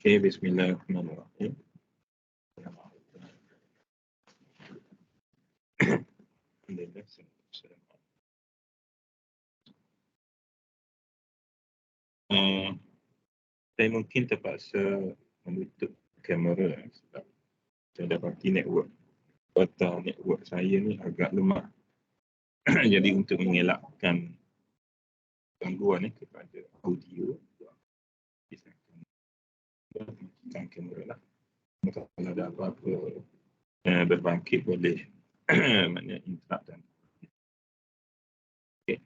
Okay, bismillahirrahmanirrahim. Saya mungkin terpaksa menutup kamera sebab saya dapati data network saya ni agak lemah. Jadi untuk mengelakkan gangguan kepada audio, saya akan matikan kamera lah. Kalau ada apa-apa berbangkit boleh maknanya interrupt dan okay.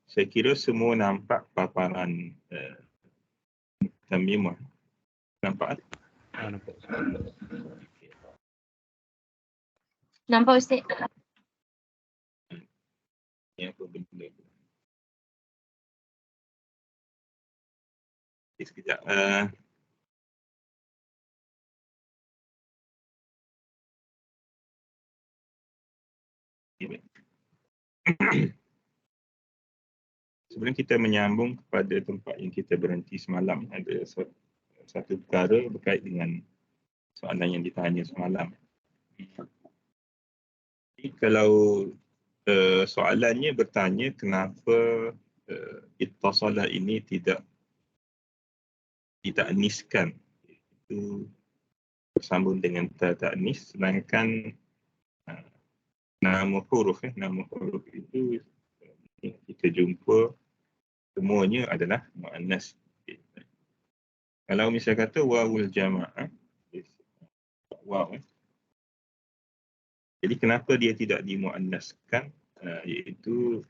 Saya kira semua nampak paparan Tamimah. Nampak? Nampak. Nampak Ustaz. Ini apa benda? Sekejap. Sebelum kita menyambung kepada tempat yang kita berhenti semalam, ada satu perkara berkait dengan soalan yang ditanya semalam. Jadi, kalau soalannya bertanya kenapa ittasala ini tidak ditakniskan, itu bersambung dengan ta'nis, sedangkan nama huruf itu kita jumpa semuanya adalah muannas. Kalau misalnya kata wawul jamaah, waw. Jadi kenapa dia tidak dimuannaskan? Iaitu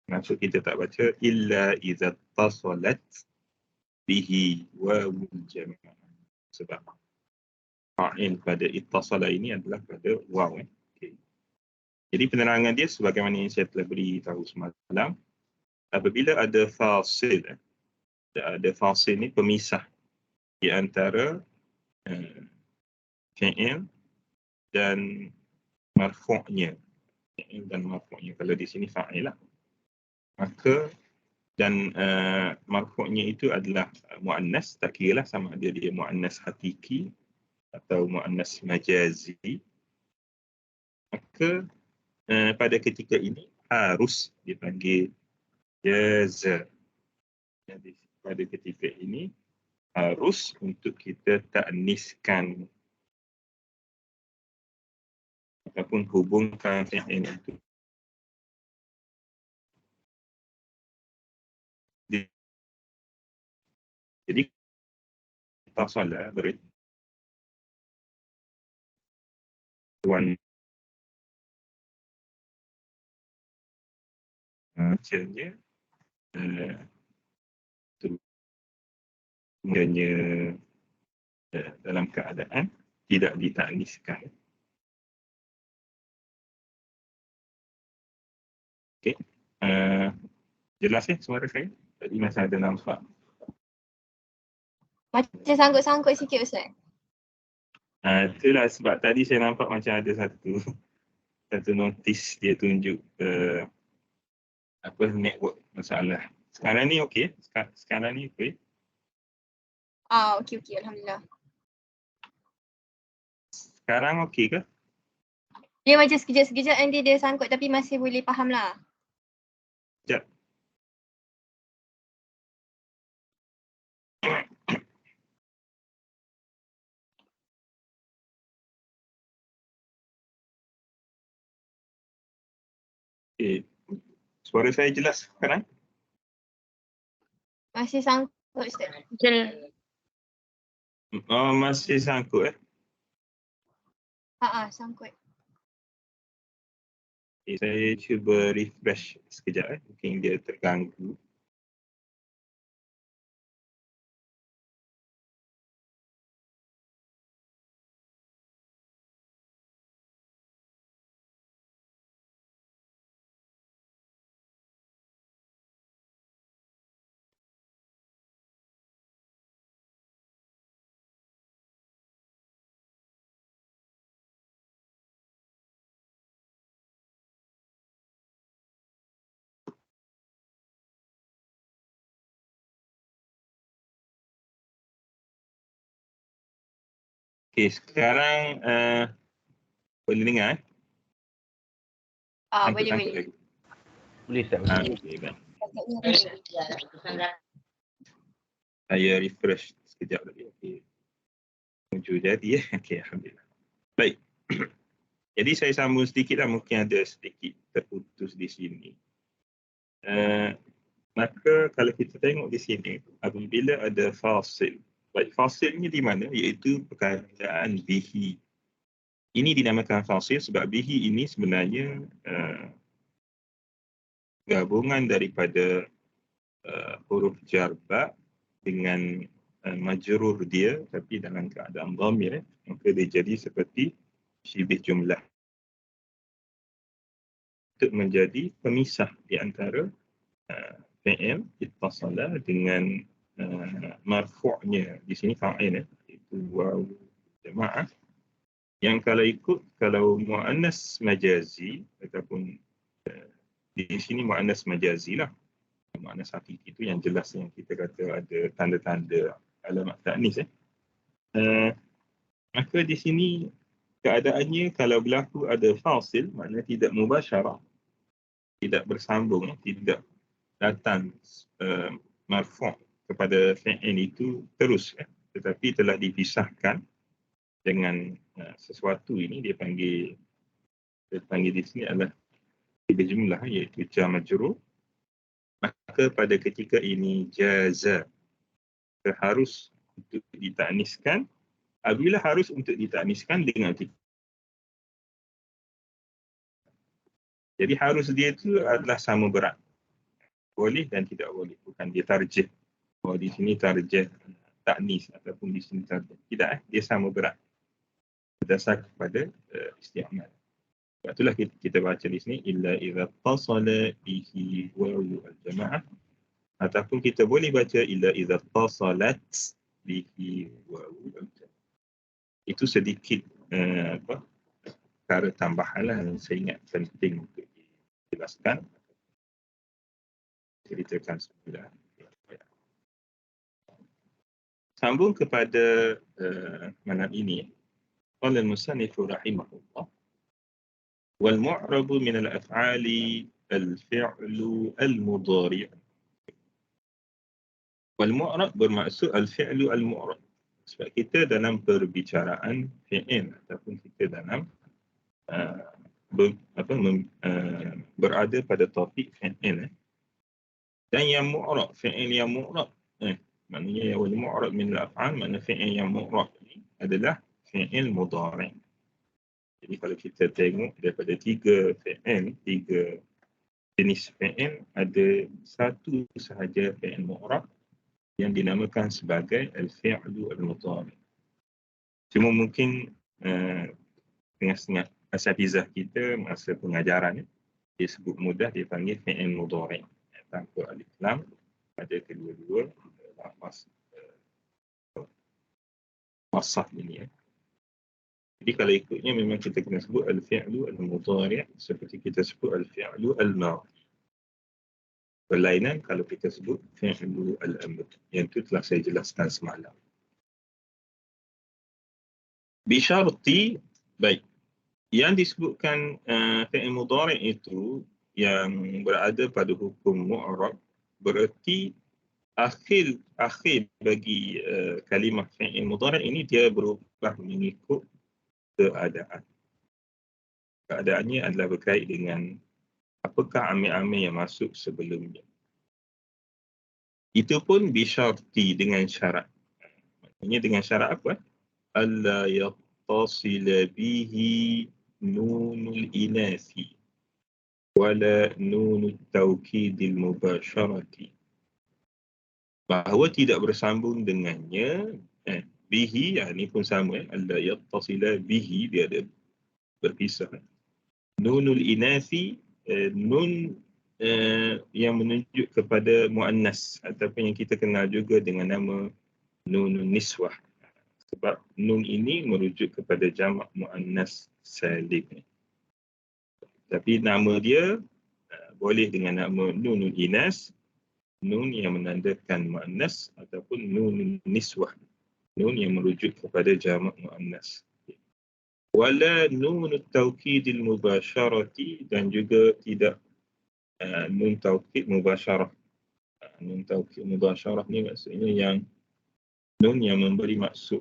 kenapa kita tak baca illa idza tasalat bihi wawul jamaah. Sebab fa'il pada ittasala ini adalah pada waw. Okay. Jadi penerangan dia sebagaimana yang saya telah beritahu semalam, apabila ada fasil ni pemisah di antara fi'il dan marfu'nya. Kalau di sini fa'il lah. Maka dan marfu'nya itu adalah muannas, tak kira lah sama ada dia muannas hakiki atau muannas majazi. Maka pada ketika ini harus dipanggil jaza. Jadi pada ketika ini harus untuk kita ta'niskan ataupun hubungkan fi'il itu. Jadi tasala berarti tuan macamnya sebenarnya dalam keadaan tidak ditakniskan. Okey. Jelas suara saya? Tadi masih ada nampak. Macam sangkut-sangkut sikit Ustaz. Itulah sebab tadi saya nampak macam ada satu notis dia tunjuk network masalah. Sekarang ni okey? Sekarang ni okey? Okey alhamdulillah. Sekarang okey ke? Dia macam sekejap-sekejap nanti dia sangkut tapi masih boleh faham lah. Sekejap. Okay. Suara saya jelas sekarang? Masih sangkut Ustaz. Oh, masih sangkut Sangkut. Okay, saya cuba refresh sekejap mungkin dia terganggu. Okey, sekarang boleh dengar Boleh. lagi. Boleh Ustaz, boleh. Okey, baik. Patutnya Saya refresh sekejap lagi. Okey. Muncul jadi Okey, alhamdulillah. Baik. Jadi saya sambung sedikit lah, mungkin ada sedikit terputus di sini. Maka kalau kita tengok di sini, apabila ada fasil. Baik, fasilnya di mana? Iaitu perkataan bihi. Ini dinamakan fasil sebab bihi ini sebenarnya gabungan daripada huruf jar ba dengan majrur dia, tapi dalam keadaan dhamir, maka dia jadi seperti syibih jumlah. Untuk menjadi pemisah di antara fi'il ittasala dengan marfu'nya. Di sini fa'il, iaitu waw jamaah. Yang kalau muannas majazi ataupun di sini muannas majazi lah. Muannas hakiki itu yang jelas yang kita kata ada tanda-tanda alamat ta'nis. Maka di sini keadaannya kalau berlaku ada fasil, maknanya tidak mubasyarah, tidak bersambung, tidak datang marfu' kepada fi'il itu terus, tetapi telah dipisahkan dengan sesuatu. Ini dia panggil di sini adalah tiga jumlah, iaitu jar majrur. Maka pada ketika ini jaza, harus untuk ditakniskan. Apabila harus untuk ditakniskan dengan jadi harus dia itu adalah sama berat. Boleh dan tidak boleh. Bukan dia tarjih. Oh, di sini tarjih taknis ataupun di sini tarjih. Tidak, dia sama berat. Berdasar kepada isti'mal. Sebab itulah kita baca di sini illa idza tasala bihi wawu al-jama'ah, ataupun kita boleh baca illa idza tasalat bihi wawu al-jama'ah. Itu sedikit perkara tambahan lah yang saya ingat penting untuk dijelaskan. Ceritakan semula. Sambung kepada malam ini. Qala al-musannif rahimahullah. Wal mu'rabu min al-af'ali al-fi'lu al-mudhari'. Wal mu'rab bermaksud al-fi'lu al-mu'rab. Sebab kita dalam perbicaraan fi'il ataupun kita dalam berada pada topik fi'il. Dan yang mu'rab, fi'il yang mu'rab, maknanya wal mu'rab min al-af'al, makna fi'il yang mu'rab ini adalah fi'il mudhari'. Jadi kalau kita tengok daripada tiga jenis fi'il, ada satu sahaja fi'il mu'rab yang dinamakan sebagai al-fi'lu al-mudhari'. Cuma mungkin tengah-tengah asatizah kita masa pengajaran, dia sebut mudah, dia panggil fi'il mudhari'. Tanpa alif lam pada kedua-dua lafaz masah ini. Jadi kalau ikutnya memang kita kena sebut al-fi'lu al-mudhari' seperti kita sebut al-fi'lu al-madhi. Berlainan kalau kita sebut fi'lu al-amr. Yang itu telah saya jelaskan semalam. Bisyarti, baik. Yang disebutkan fi'il mudhari' itu yang berada pada hukum mu'rab, bererti akhir bagi kalimah fi'il mudhari' ini dia berubah mengikut keadaan. Keadaannya adalah berkait dengan apakah amil-amil yang masuk sebelumnya. Itu pun bisyarti, dengan syarat. Maksudnya dengan syarat apa? Alla yattasila bihi nunul inathi wala nunut tawkidil mubasyarati. Bahawa tidak bersambung dengannya, bihi, ini pun sama, alla yattasila bihi, dia ada berpisah. Nunul inathi, nun yang menunjuk kepada muannas ataupun yang kita kenal juga dengan nama nunun niswah. Sebab nun ini merujuk kepada jamak muannas salim. Tapi nama dia boleh dengan nama nunul inas, nun yang menandakan muannas, ataupun nunun niswah, nun yang merujuk kepada jamak muannas. Wala nun taukidil mubasyarati, dan juga tidak nun taukid mubasyarah. Nun taukid mubasyarah ni maksudnya yang nun yang memberi maksud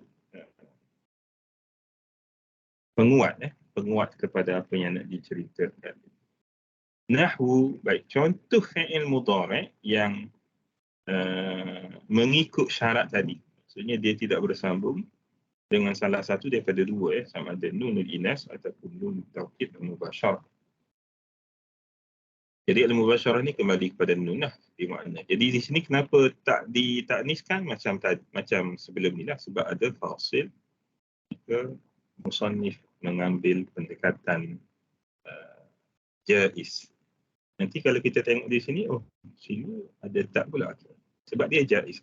penguat kepada apa yang nak diceritakan. Nahwu, baik, contoh fi'il mudhari' yang mengikut syarat tadi. Maksudnya dia tidak bersambung dengan salah satu daripada dua, sama ada nunul inas ataupun nun taukid al-mubasyarah. Jadi al-mubasyarah ni kembali kepada nun lah di makna. Jadi di sini kenapa tak ditakniskan macam sebelum ni lah, sebab ada fasil jika musannif mengambil pendekatan jaiz. Nanti kalau kita tengok di sini, oh sini ada tak pula, sebab dia jaiz.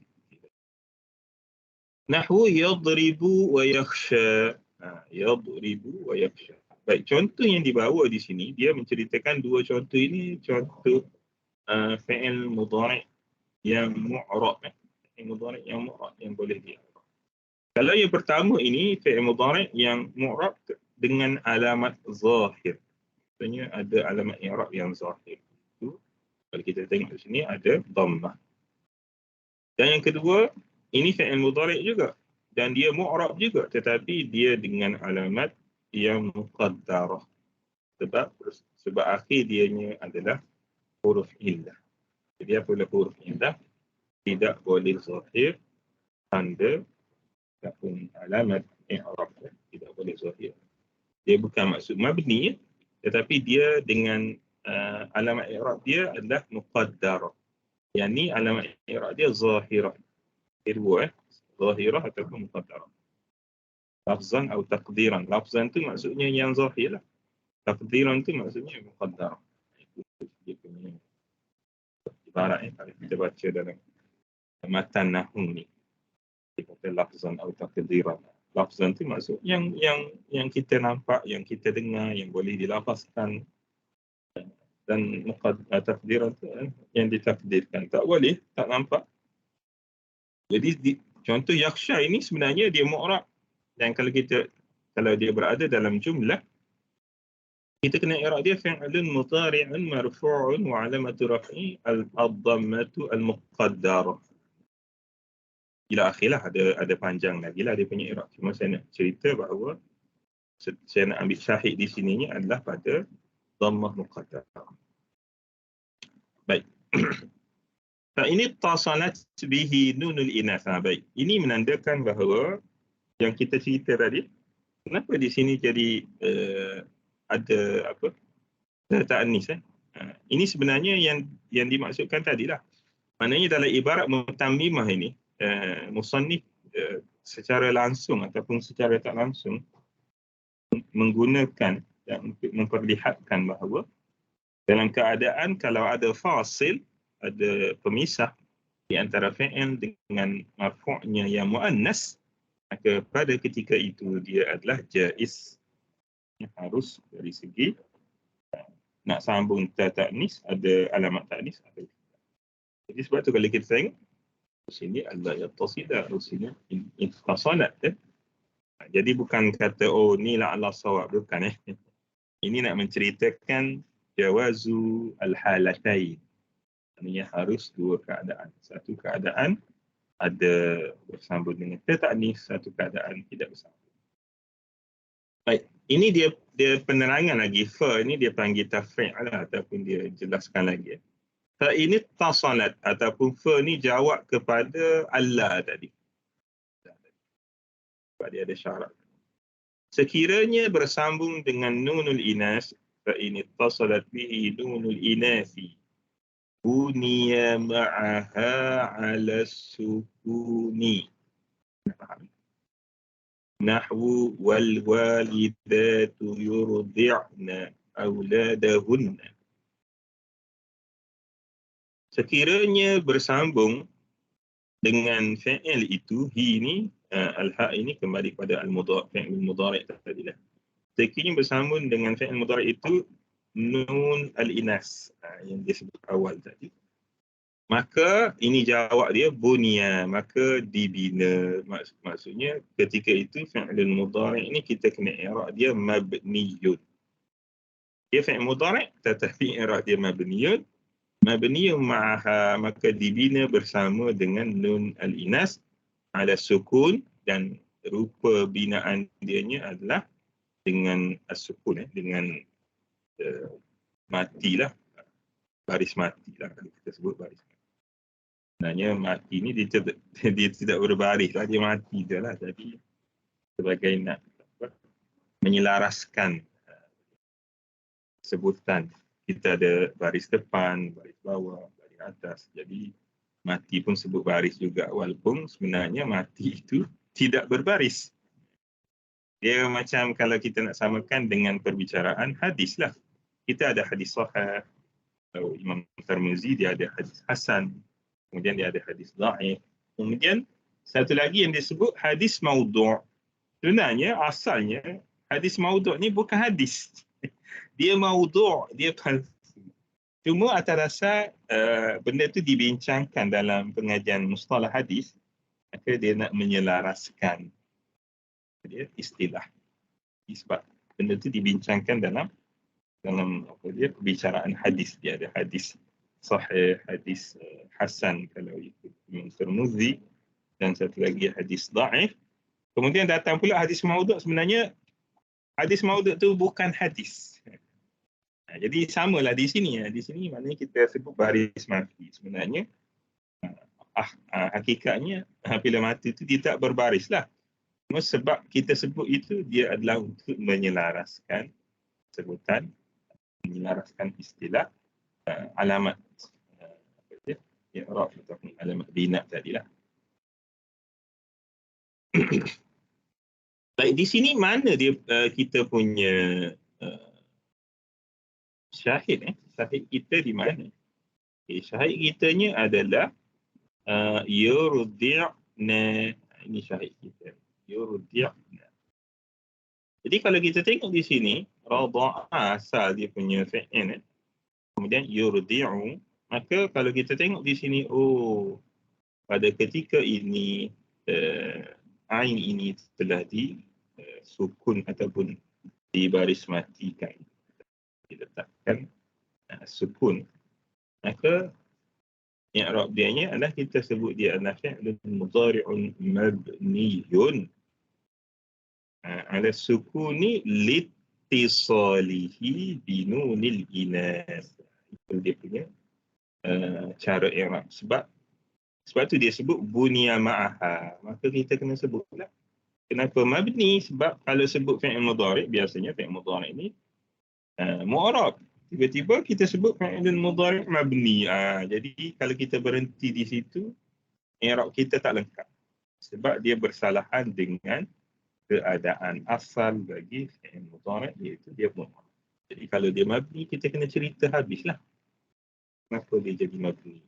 Nahwu yadribu wa yakhsha. Yadribu wa yakhsha. Baik, contoh yang dibawa di sini, dia menceritakan dua contoh ini, contoh fi'il mudhari' yang mu'rab. Fi'il mudhari' yang mu'rab yang boleh di'rab. Kalau yang pertama ini, fi'il mudhari' yang mu'rab dengan alamat zahir. Maksudnya ada alamat i'rab yang zahir. Itu, kalau kita tengok di sini, ada dhammah. Dan yang kedua, ini fi'il mudhari' juga. Dan dia mu'rab juga, tetapi dia dengan alamat yang muqaddarah. Sebab akhir dianya adalah huruf illah. Jadi apabila huruf illah tidak boleh zahir tanda ataupun alamat i'rab, tidak boleh zahir. Dia bukan maksud mabni, tetapi dia dengan alamat i'rab dia adalah muqaddarah. Yang ni alamat i'rab dia zahirah. Kedua, zahirah ataupun muqaddarah. Lafzan atau taqdiran. Lafzan tu maksudnya yang zahir lah. Taqdiran tu maksudnya muqaddarah. Itu dia punya ibarat kalau kita baca dalam matan nahwu ni. Dia kata lafzan atau taqdiran. Lafzan tu maksud yang kita nampak, yang kita dengar, yang boleh dilafazkan. Dan taqdiran tu yang ditakdirkan. Tak boleh, tak nampak. Jadi contoh yakhsha ini sebenarnya dia mu'rab. Dan kalau dia berada dalam jumlah, kita kena i'rab dia fi'lun mudhari'un marfu'un wa 'alamatu raf'i ad-dhammatu al-muqaddarah. Ila akhirlah, ada panjang lagi lah dia punya i'rab. Cuma saya nak cerita bahawa saya nak ambil syahid di sininya adalah pada dhammah muqaddarah. Baik. Nah, ini tasalat bihi nunul inas. Baik. Ini menandakan bahawa yang kita cerita tadi, kenapa di sini jadi ada apa? Ta'anis. Ini sebenarnya yang dimaksudkan tadilah. Maknanya dalam ibarat mutammimah ini, musannif secara langsung ataupun secara tak langsung menggunakan dan untuk memperlihatkan bahawa dalam keadaan kalau ada fasil, ada pemisah di antara fi'il dengan marfu'nya yang muannas, maka pada ketika itu dia adalah jaiz. Harus dari segi nak sambung ta'nis, ada alamat ta'nis atau tidak. Jadi sebab tu kalau kita tengok di sini Allah yattasidah, sini ittasalat. Jadi bukan kata oh ni la ala sawab, bukan. Ini nak menceritakan jawazu al-halatain. Maksudnya harus dua keadaan. Satu keadaan ada bersambung dengan ta'nis, satu keadaan tidak bersambung. Baik, ini dia penerangan lagi. Fa ini dia panggil tafri' lah, ataupun dia jelaskan lagi. Fa ini tasalat ataupun fa ni jawab kepada Allah tadi. Sebab dia ada syarat. Sekiranya bersambung dengan nunul inas, fa ini tasalat bihi nunul inasi. Buniya ma'aha ala sukuni. Nahwu wal walidatu yurdi'na auladahunna. Sekiranya bersambung dengan fi'il itu, hi ini, al-ha ini kembali pada al-mudhari' al-mudhari' tadilah. Sekiranya bersambung dengan fi'il mudhari' itu nun al-inas yang disebut awal tadi. Maka ini jawab dia bunya, maka dibina. Maksudnya ketika itu fi'lun mudhari' ini kita kena i'rab dia mabniyun. Dia fi'il mudhari' tetapi i'rab dia mabniyun. Mabniyun ma'aha, maka dibina bersama dengan nun al-inas ala sukun, dan rupa binaan dianya adalah dengan as-sukun, dengan matilah, baris matilah kalau kita sebut baris mati. Sebenarnya mati ni dia tidak berbaris lah, dia mati je lah. Jadi sebagai nak menyelaraskan sebutan, kita ada baris depan, baris bawah, baris atas. Jadi mati pun sebut baris juga, walaupun sebenarnya mati itu tidak berbaris. Dia macam kalau kita nak samakan dengan perbicaraan hadis lah. Kita ada hadis sahih, Imam Tirmizi dia ada hadis hasan, kemudian dia ada hadis dhaif. Kemudian satu lagi yang disebut hadis maudhu'. Sebenarnya asalnya hadis maudhu' ni bukan hadis. Dia maudhu', dia palsu. Cuma atas dasar benda tu dibincangkan dalam pengajian mustalah hadis, maka dia nak menyelaraskan dia istilah. Sebab benda tu dibincangkan dalam apa dia, perbicaraan hadis. Dia ada hadis sahih, hadis hasan kalau ikut Imam Tirmizi, dan satu lagi hadis dhaif. Kemudian datang pula hadis maudhu'. Sebenarnya hadis maudhu' tu bukan hadis. Jadi samalah di sini. Di sini maknanya kita sebut baris mati. Sebenarnya hakikatnya bila mati itu dia tak berbaris lah. Cuma sebab kita sebut itu, dia adalah untuk menyelaraskan sebutan, menyelaraskan istilah alamat i'rab ataupun alamat bina tadilah. Baik, di sini mana dia kita punya syahid? Syahid kita di mana? Syahid kitanya adalah yurdi'na. Ini syahid kita. Yurdi'na. Jadi kalau kita tengok di sini, radha'a asal dia punya fi'il, kemudian yurdi'u, maka kalau kita tengok di sini, pada ketika ini ain ini telah disukun ataupun dibaris matikan, diletakkan sukun, maka i'rab dianya adalah kita sebut dia adalah fi'lun mudhari'un mabniyun ala sukuni litisalihi binunil inas. Itu dia punya cara i'rab. Sebab tu dia sebut bunya ma'aha. Maka kita kena sebutlah. Kenapa mabni? Sebab kalau sebut fi'il mudhari', biasanya fi'il mudhari' ni mu'rab. Tiba-tiba kita sebut fi'ilun mudhari' mabni. Jadi kalau kita berhenti di situ, i'rab kita tak lengkap. Sebab dia bersalahan dengan keadaan asal bagi fi'il mudhari', iaitu dia mu'rab. Jadi kalau dia mabni, kita kena cerita habislah. Kenapa dia jadi mabni?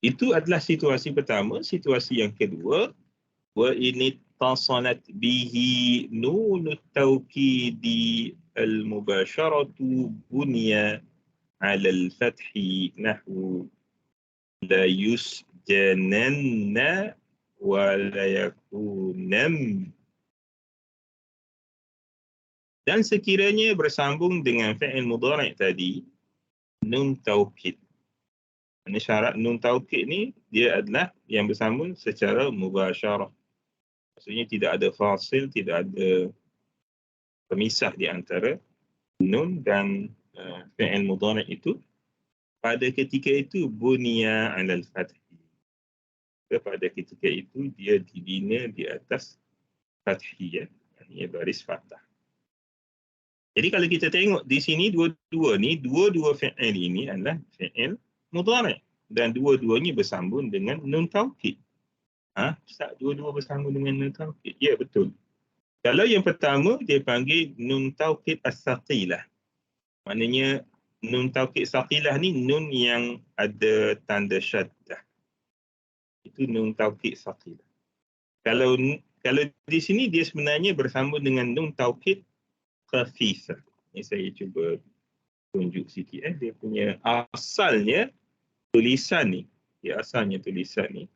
Itu adalah situasi pertama. Situasi yang kedua, wa inittasalat bihi nunut tawkidi al-mubasharatu bunya ala al-fathi nahwu la yusjananna wa la yakunam. Dan sekiranya bersambung dengan fi'il mudhari' tadi, nun taukid. Ini syarat nun taukid ni, dia adalah yang bersambung secara mubasyarah. Maksudnya tidak ada fasil, tidak ada pemisah di antara nun dan fi'il mudhari' itu. Pada ketika itu bunya 'alal fathi. Pada ketika itu dia dibina di atas fathiyah, yakni baris fathah. Jadi kalau kita tengok di sini dua-dua fi'il ini adalah fi'il mudhari', dan dua-duanya bersambung dengan nun taukid. Ustaz, dua-dua bersambung dengan nun taukid? Ya, betul. Kalau yang pertama dia panggil nun taukid as-saqilah. Maknanya nun taukid saqilah ni nun yang ada tanda syaddah. Itu nun taukid saqilah. Kalau di sini dia sebenarnya bersambung dengan nun taukid khafifah. Ini saya cuba tunjuk sikit. Dia punya asalnya tulisan ni, asalnya tulisan ni.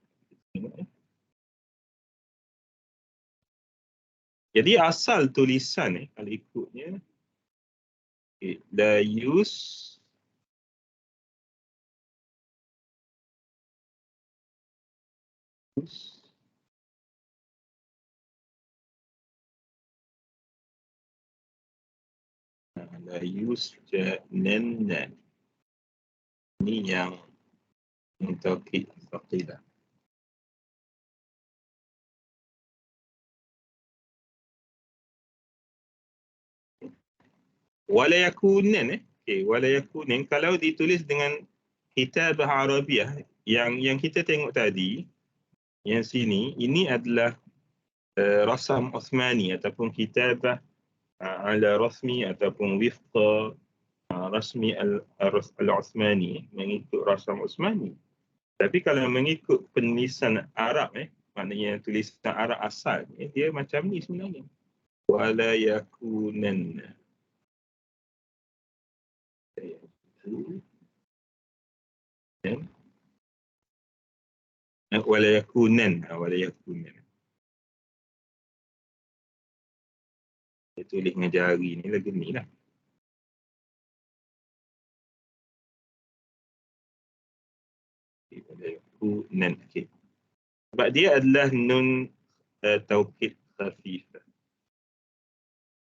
Jadi asal tulisan ni, kalau ikutnya, the use jannan. Ini yang taukid faqidah. Wala yakunan wala yakunan kalau ditulis dengan kitabah Arabiah yang kita tengok tadi, yang sini ini adalah rasam Uthmani ataupun kitabah ala rasmi ataupun wifqa rasmi al-Uthmani, mengikut rasam Uthmani. Tapi kalau mengikut penulisan Arab maknanya tulisan Arab asal dia macam ni sebenarnya. Wala yakunan. Wala yakunan. Dia tulis dengan jari ni lagi ni lah. Wala yakunan. Sebab dia adalah nun taukid khafifah.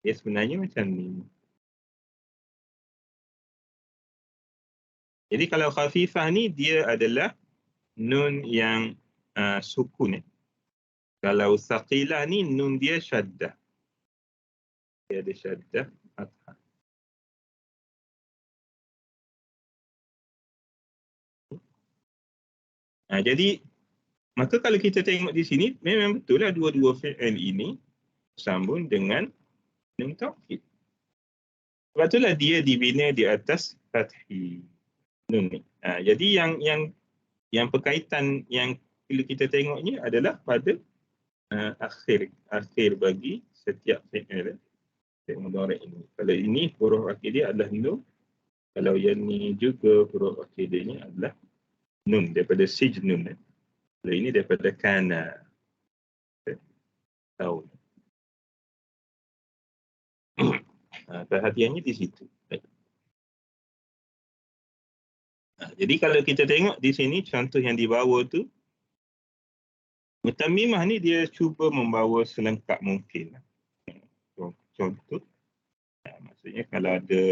Dia sebenarnya macam ni. Jadi kalau khafifah ni dia adalah nun yang sukun. Kalau thaqilah ni nun dia syaddah. Dia ada syaddah fathah. Jadi maka kalau kita tengok di sini memang betul lah dua-dua fi'il ini sambung dengan nun taukid. Sebab itulah dia dibina di atas fathi nun ni. Jadi yang berkaitan yang perlu kita tengoknya adalah pada akhir bagi setiap fi'il mudhari' ini. Kalau ini huruf akhir dia adalah nun. Kalau yang ni juga huruf akhir dia adalah nun daripada sijnun. Kalau ini daripada kana. Tahu. Perhatiannya di situ. Jadi kalau kita tengok di sini contoh yang dibawa tu, mutammimah ni dia cuba membawa selengkap mungkin. Contoh, maksudnya kalau ada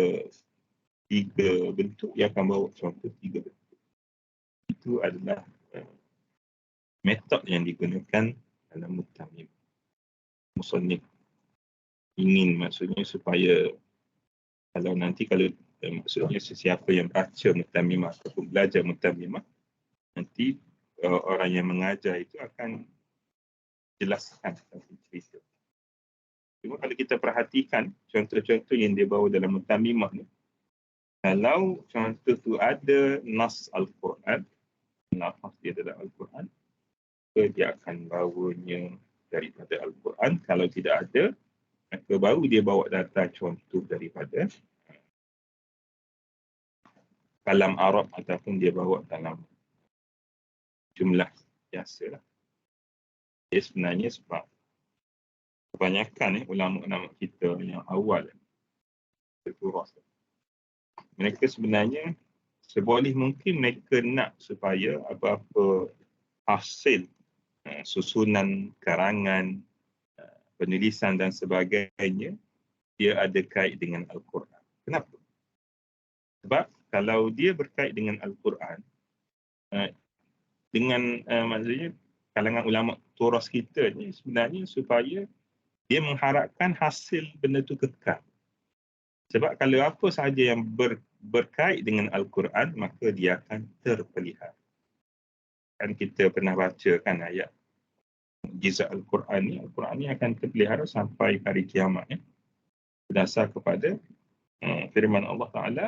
3 bentuk, dia akan bawa contoh 3 bentuk. Itu adalah metod yang digunakan dalam mutammimah. Musannif ingin maksudnya supaya kalau nanti maksudnya sesiapa yang baca mutammimah ataupun belajar mutammimah, nanti orang yang mengajar itu akan jelaskan cerita. Cuma kalau kita perhatikan contoh-contoh yang dia bawa dalam mutammimah ni, kalau contoh tu ada nas Al-Quran, lafaz dia dalam Al-Quran, dia akan bawanya daripada Al-Quran. Kalau tidak ada, maka baru dia bawa data contoh daripada kalam Arab ataupun dia bawa dalam jumlah biasa lah. Dia sebenarnya sebab kebanyakan ulama-ulama kita yang awal berturas, mereka sebenarnya seboleh mungkin mereka nak supaya apa-apa hasil susunan karangan, penulisan dan sebagainya dia ada kait dengan Al-Quran. Kenapa? Sebab kalau dia berkait dengan Al-Quran, dengan maksudnya kalangan ulama turas kita ni sebenarnya supaya dia mengharapkan hasil benda tu kekal. Sebab kalau apa sahaja yang berkait dengan Al-Quran, maka dia akan terpelihara. Kan kita pernah baca kan ayat mukjizat Al-Quran ni akan terpelihara sampai hari kiamat. Berdasar kepada firman Allah Ta'ala,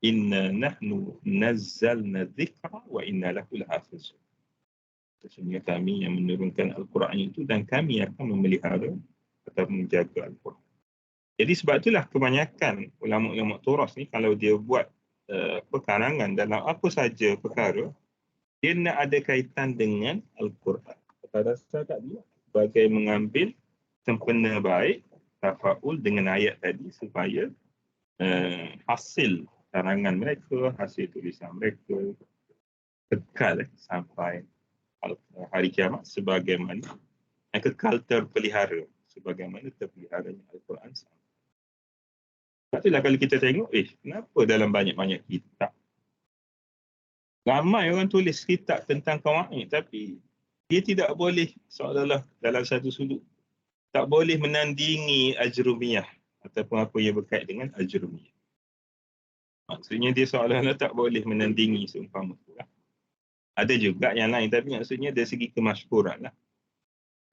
Inna nahnu nazzalna dhikra wa inna lahu lahafizun. Sesungguhnya kami yang menurunkan Al-Quran itu dan kami akan memelihara atau menjaga Al-Quran. Jadi sebab itulah kebanyakan ulama-ulama turas ni kalau dia buat karangan dalam apa saja perkara, dia nak ada kaitan dengan Al-Quran. Pada dasar tadi, sebagai mengambil sempena baik, tafaul dengan ayat tadi supaya hasil karangan mereka, hasil tulisan mereka kekal sampai hari kiamat sebagaimana kekal terpelihara sebagaimana terpeliharanya Al-Quran. Sebab itulah kalau kita tengok, kenapa dalam banyak-banyak kitab ramai orang tulis kitab tentang qawaid tapi dia tidak boleh seolah-olah dalam satu sudut tak boleh menandingi Ajrumiyah ataupun apa yang berkait dengan Ajrumiyah. Maksudnya dia seolah-olah tak boleh menandingi seumpama itu lah. Ada juga yang lain tapi maksudnya dari segi kemasyhuran lah.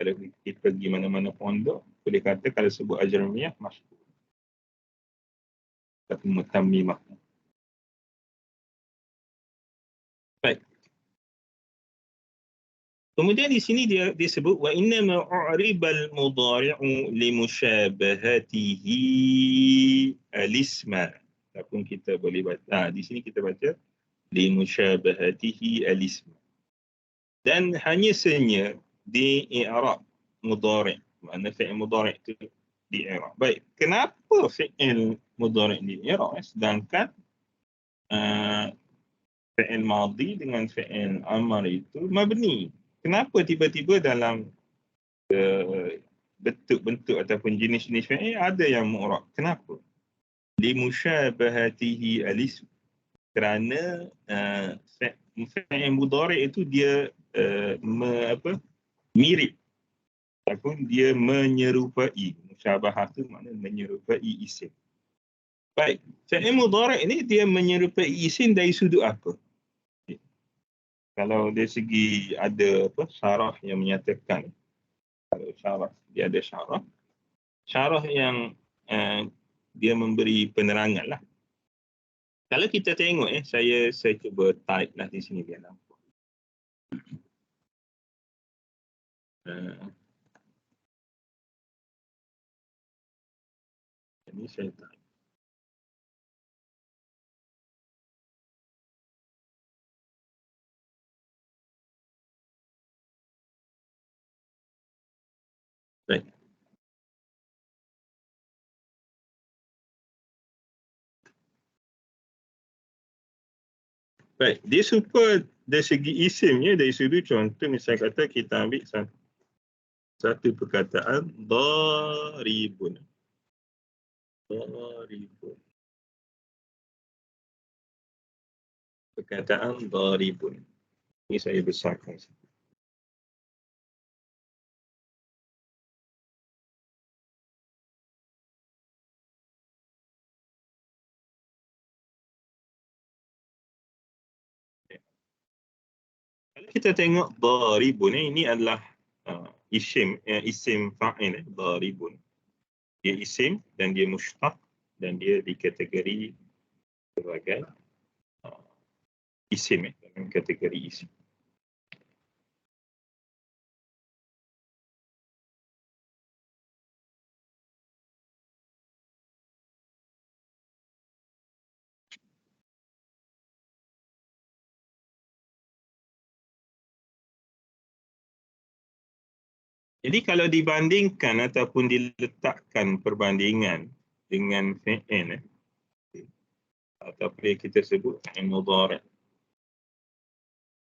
Kalau kita pergi mana-mana pondok, boleh kata kalau sebut Ajrumiyah, masyhur. Tapi Mutammimah. Baik. Kemudian di sini dia sebut wa inna ma'ribal mudhari'u li musyabahatihi al-isma. Ataupun kita boleh baca, di sini kita baca li musyabahatihi al-isma. Dan hanya sahaja di i'rab mudhari', makna fi'il mudhari' itu di i'rab. Baik, kenapa fi'il mudhari' di i'rab sedangkan fi'il madhi dengan fi'il amr itu mabni? Kenapa tiba-tiba dalam bentuk-bentuk ataupun jenis-jenis fi'il ada yang mu'rab? Kenapa? Li musyabahatihi al-ism. Kerana fi'il mudhari' itu dia mirip ataupun dia menyerupai. Musyabahah itu maknanya menyerupai isim. Baik, fi'il mudhari' ini dia menyerupai isim dari sudut apa? Kalau dari segi ada syarah yang menyatakan, kalau syarah, dia ada syarah yang dia memberi penerangan lah. Kalau kita tengok saya cuba type lah di sini biar nampak. Ini saya type. Baik. Baik, dia super dari segi isimnya, dari sudut contoh misalnya kata kita ambil satu perkataan daribun. Daribun. Perkataan daribun. Ini saya besarkan. Kalau kita tengok daribun ini adalah isim fa'il daribun. Dia isim dan dia mushtaq dan dia dikategori sebagai isim dalam kategori isim. Jadi kalau dibandingkan ataupun diletakkan perbandingan dengan fi'il ataupun yang kita sebut fi'il mudhari'.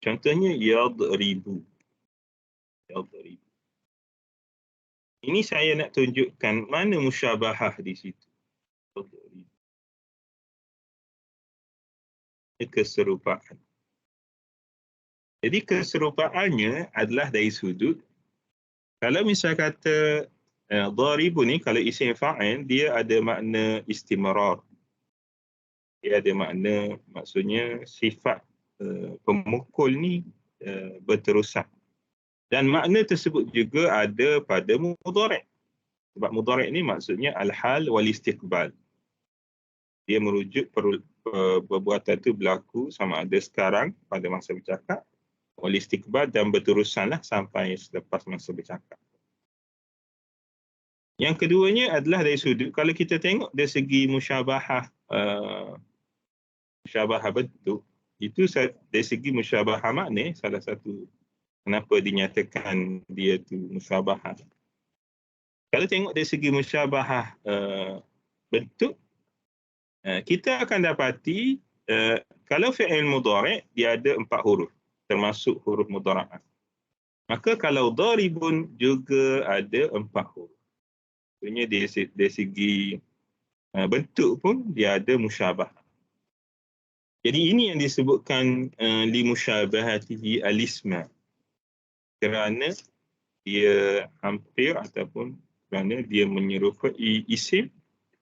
Contohnya yadribu. Yadribu. Ini saya nak tunjukkan mana musyabahah di situ. Keserupaan. Jadi keserupaannya adalah dari sudut. Kalau misal kata dharibu ni, kalau isim fa'il, dia ada makna istimrar. Dia ada makna, maksudnya sifat pemukul ni berterusan. Dan makna tersebut juga ada pada mudhari'. Sebab mudhari' ni maksudnya al-hal wal istiqbal. Dia merujuk perbuatan itu berlaku sama ada sekarang pada masa bercakap, wal istiqbal dan berterusanlah sampai selepas masa bercakap. Yang keduanya adalah dari sudut, kalau kita tengok dari segi musyabahah musyabahah bentuk, itu dari segi musyabahah makna, salah satu kenapa dinyatakan dia tu musyabahah. Kalau tengok dari segi musyabahah bentuk, kita akan dapati kalau fi'il mudhari' dia ada 4 huruf, termasuk huruf mudhara'ah. Maka kalau daribun juga ada 4 huruf. Maksudnya dari segi bentuk pun dia ada musyabahah. Jadi ini yang disebutkan li musyabahatihi al-isma. Kerana dia hampir ataupun kerana dia menyerupai isim,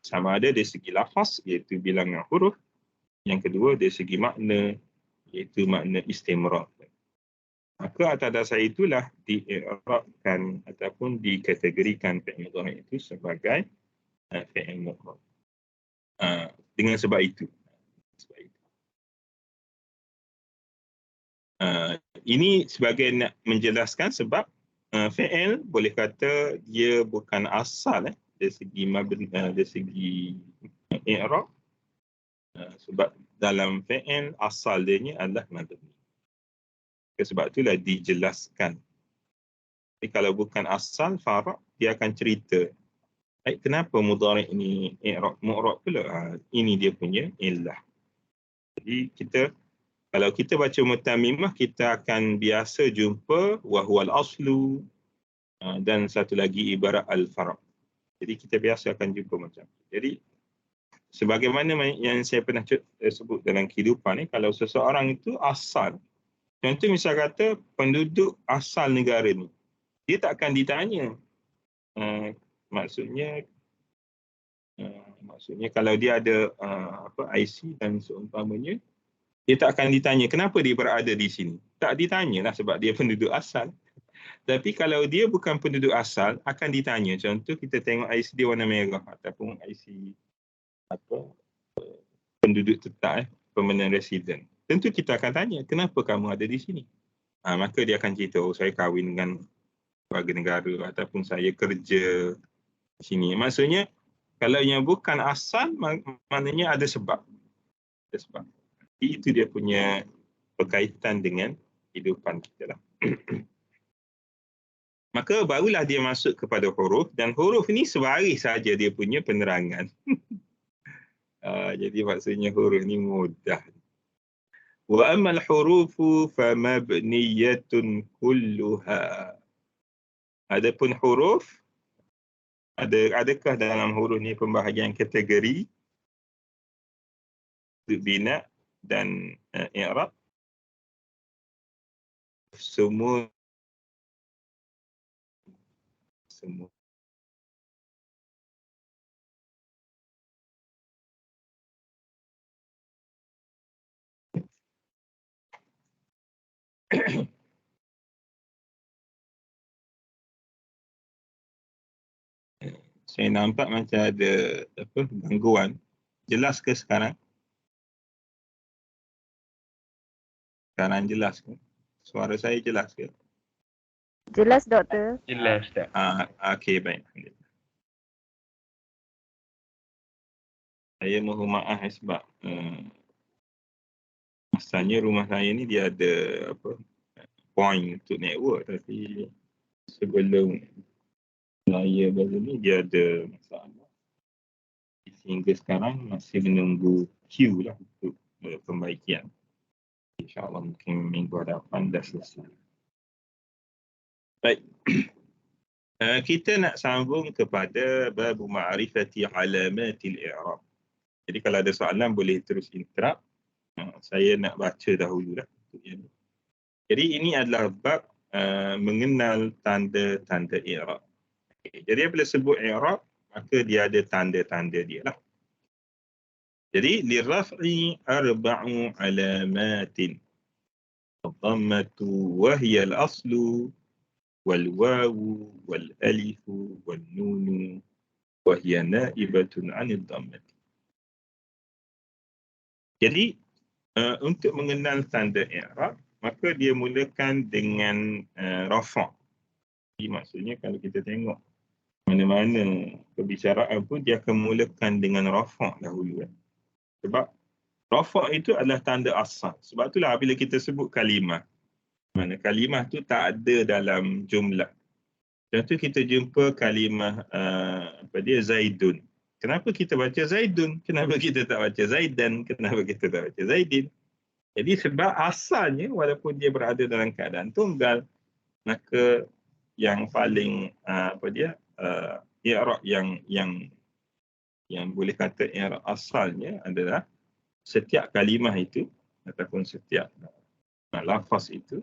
sama ada dari segi lafaz iaitu bilangan huruf. Yang kedua dari segi makna iaitu makna istimrar. Maka atas dasar itulah dii'rabkan ataupun dikategorikan fi'il mudhari' itu sebagai fi'il mudhari'. Dengan sebab itu. Ini sebagai nak menjelaskan sebab fi'il boleh kata dia bukan asal dari segi dari segi i'rab, sebab dalam fi'il asal dia adalah mabni. Sebab itulah dijelaskan. Tapi kalau bukan asal fara' dia akan cerita kenapa mudhari' ni i'rab mu'rab pula. Ini dia punya illah. Jadi kalau kita baca mutammimah, kita akan biasa jumpa wahwal aslu dan satu lagi ibarat al-fara'. Jadi kita biasa akan jumpa macam tu. Jadi sebagaimana yang saya pernah sebut dalam kehidupan ni, kalau seseorang itu asal, contoh misal kata penduduk asal negara ni, dia tak akan ditanya. Maksudnya kalau dia ada IC dan seumpamanya, dia tak akan ditanya kenapa dia berada di sini. Tak ditanyalah sebab dia penduduk asal. Tapi kalau dia bukan penduduk asal, akan ditanya. Contoh kita tengok IC dia warna merah ataupun IC penduduk tetap, permanent resident. Tentu kita akan tanya, kenapa kamu ada di sini? Maka dia akan cerita, saya kahwin dengan warga negara ataupun saya kerja di sini. Maksudnya, kalau yang bukan asal, maknanya ada sebab. Ada sebab. Itu dia punya berkaitan dengan kehidupan kita lah. Maka barulah dia masuk kepada huruf, dan huruf ni sebaris saja dia punya penerangan. Jadi maksudnya huruf ni mudah. Wa ammal hurufu famabniyatun kulluha. Adapun huruf, adakah dalam huruf ni pembahagian kategori bina dan i'rab? Semua saya nampak macam ada gangguan. Jelas ke sekarang? Sekarang jelas ke? Suara saya jelas ke? Jelas, Doktor. Jelas, tak? Okey, baik. Saya mohon maaf sebab asalnya rumah saya ni dia ada point untuk network, tapi sebelum saya baru ni dia ada masalah. Sehingga sekarang masih menunggu queue lah untuk pembaikian. InsyaAllah mungkin minggu hadapan dah selesai. Baik. Kita nak sambung kepada bab ma'rifati alamatil i'rab. Jadi kalau ada soalan boleh terus interrupt. Saya nak baca dahulu lah. Jadi ini adalah bab mengenal tanda-tanda i'rab. Jadi bila sebut i'rab, maka dia ada tanda-tanda dia lah. Jadi liraf'i arba'u alamatin. Ad-dhammatu wa hiya al-aslu wal wawu wal alifu wal nunu wa hiya na'ibatun 'anid dhammati. Jadi untuk mengenal tanda i'rab, maka dia mulakan dengan rafa'. Jadi maksudnya kalau kita tengok mana-mana perbicaraan pun dia akan mulakan dengan rafa' dahulu. Sebab Rafa' itu adalah tanda asal. Sebab itulah bila kita sebut kalimah, mana kalimah tu tak ada dalam jumlah. Contoh kita jumpa kalimah Zaidun. Kenapa kita baca Zaidun? Kenapa kita tak baca Zaidan? Kenapa kita tak baca Zaidin? Jadi sebab asalnya walaupun dia berada dalam keadaan tunggal, maka yang paling i'rab yang boleh kata i'rab asalnya adalah setiap kalimah itu ataupun setiap lafaz itu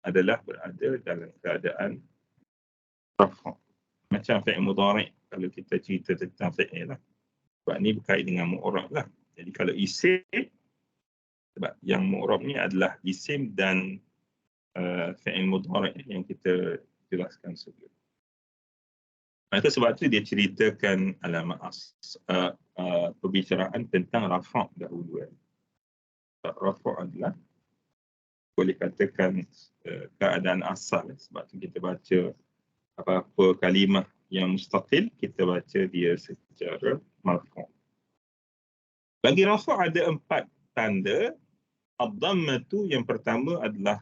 adalah berada dalam keadaan rafa'. Macam fi'il mudhari' kalau kita cerita tentang fi'il lah. Sebab ni berkait dengan mu'rab lah. Jadi kalau isim, sebab yang mu'rab ni adalah isim dan fi'il mudhari' yang kita jelaskan sebelum. Maka sebab tu dia ceritakan alamat perbicaraan tentang rafa' dahulu. Rafa' adalah boleh katakan keadaan asal. Sebab tu kita baca apa-apa kalimah yang mustaqil, kita baca dia secara marfu'. Bagi rafa' ada 4 tanda. Ad-dhammatu yang pertama adalah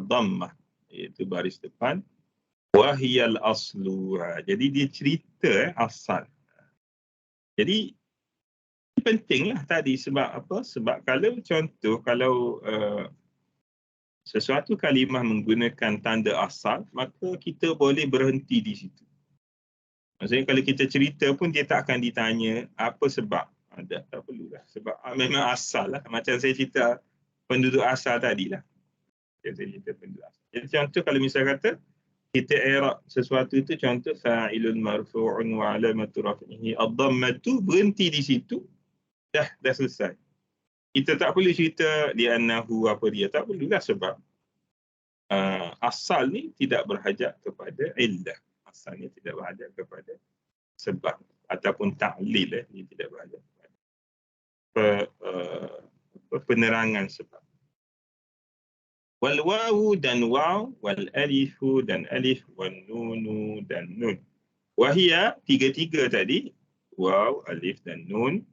dhammah, iaitu baris depan. Wahiyal aslu. Jadi dia cerita asal. Jadi pentinglah tadi sebab apa? Sebab kalau sesuatu kalimah menggunakan tanda asal, maka kita boleh berhenti di situ. Maksudnya kalau kita cerita pun dia tak akan ditanya apa sebab. Tak perlulah. Sebab memang asal lah. Macam saya cerita penduduk asal tadi lah. Saya cerita penduduk asal. Jadi contoh kalau misal kata kita i'rab sesuatu itu, contoh fa'ilun marfu'un wa alamatu raf'ihi ad-dhammatu, berhenti di situ, dah selesai. Kita tak perlu cerita li'annahu apa dia, tak perlulah sebab asal ni tidak berhajat kepada illah. Asalnya tidak berhajat kepada sebab ataupun ta'lil, dia tidak berhajat kepada penerangan sebab. Wal wawu dan waw, wal alifu dan alif, wal nunu dan nun. Wahia, tiga-tiga tadi, waw, alif dan nun,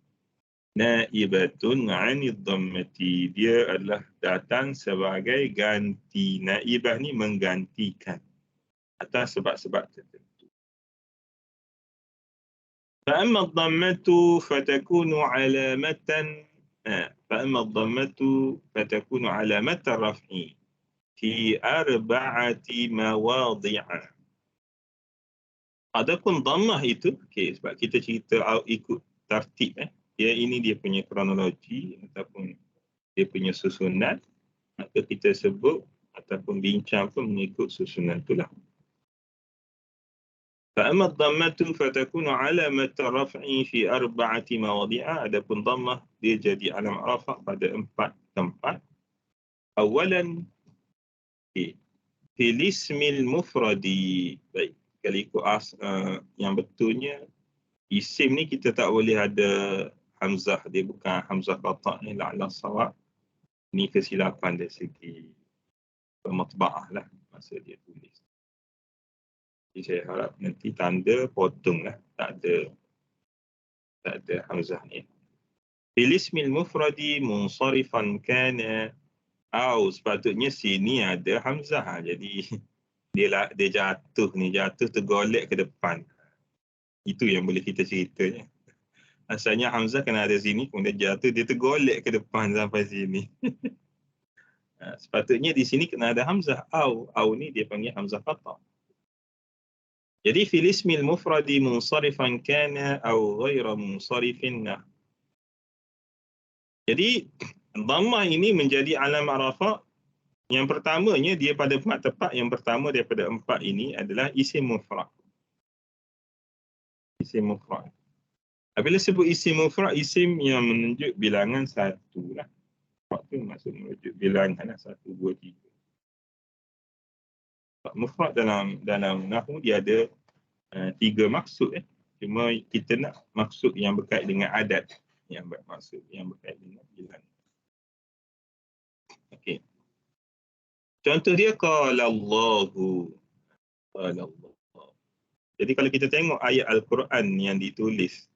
naibatun 'anid dhammati. Dia adalah datang sebagai ganti. Naibah ni menggantikan atas sebab-sebab tertentu. Fa'amma dhammatu fatakunu 'alamatan فأما الضمة فتكون علامة الرفع في 4 مواضع. Adapun dhammah itu, sebab kita cerita ikut tartib, ini dia punya kronologi ataupun dia punya susunan, maka kita sebut ataupun bincang pun mengikut susunan itulah. فأما الضمة فتكون علامة الرفع في 4 مواضع. Adapun dhammah dia jadi alamat rafa' pada 4 tempat. Awalan fil ismil mufradi. Baik, kalau ikut yang betulnya isim ni kita tak boleh ada hamzah, dia bukan hamzah qata' ni la'ala sawab. Ni kesilapan dari segi matba'ah lah masa dia tulis. Jadi saya harap nanti tanda potong lah, tak ada hamzah ni. Fil ismil mufradi munsarifan kana, sepatutnya sini ada hamzah. Jadi dia jatuh tergolek ke depan. Itu yang boleh kita ceritanya. Asalnya hamzah kena ada sini, kemudian jatuh dia tergolek ke depan sampai sini. Sepatutnya di sini kena ada hamzah. Au ni dia panggil hamzah qata'. Jadi fil ismil mufradi munsarifan kana au ghaira munsarifin. Jadi dhammah ini menjadi alamat rafa'. Yang pertamanya dia pada 4 tempat, yang pertama daripada 4 ini adalah isim mufrad. Isim mufrad. Apabila sebut isim mufrad, isim yang menunjuk bilangan 1 lah. Waktu maksud menunjuk bilangan 1, 2, 3. Mufrad dalam nahwu dia ada 3 maksud. Cuma kita nak maksud yang berkait dengan adat, yang bermaksud yang berkait dengan bilangan. Okey. Contoh dia qala Allahu. Qala Allah. Jadi kalau kita tengok ayat Al-Quran yang ditulis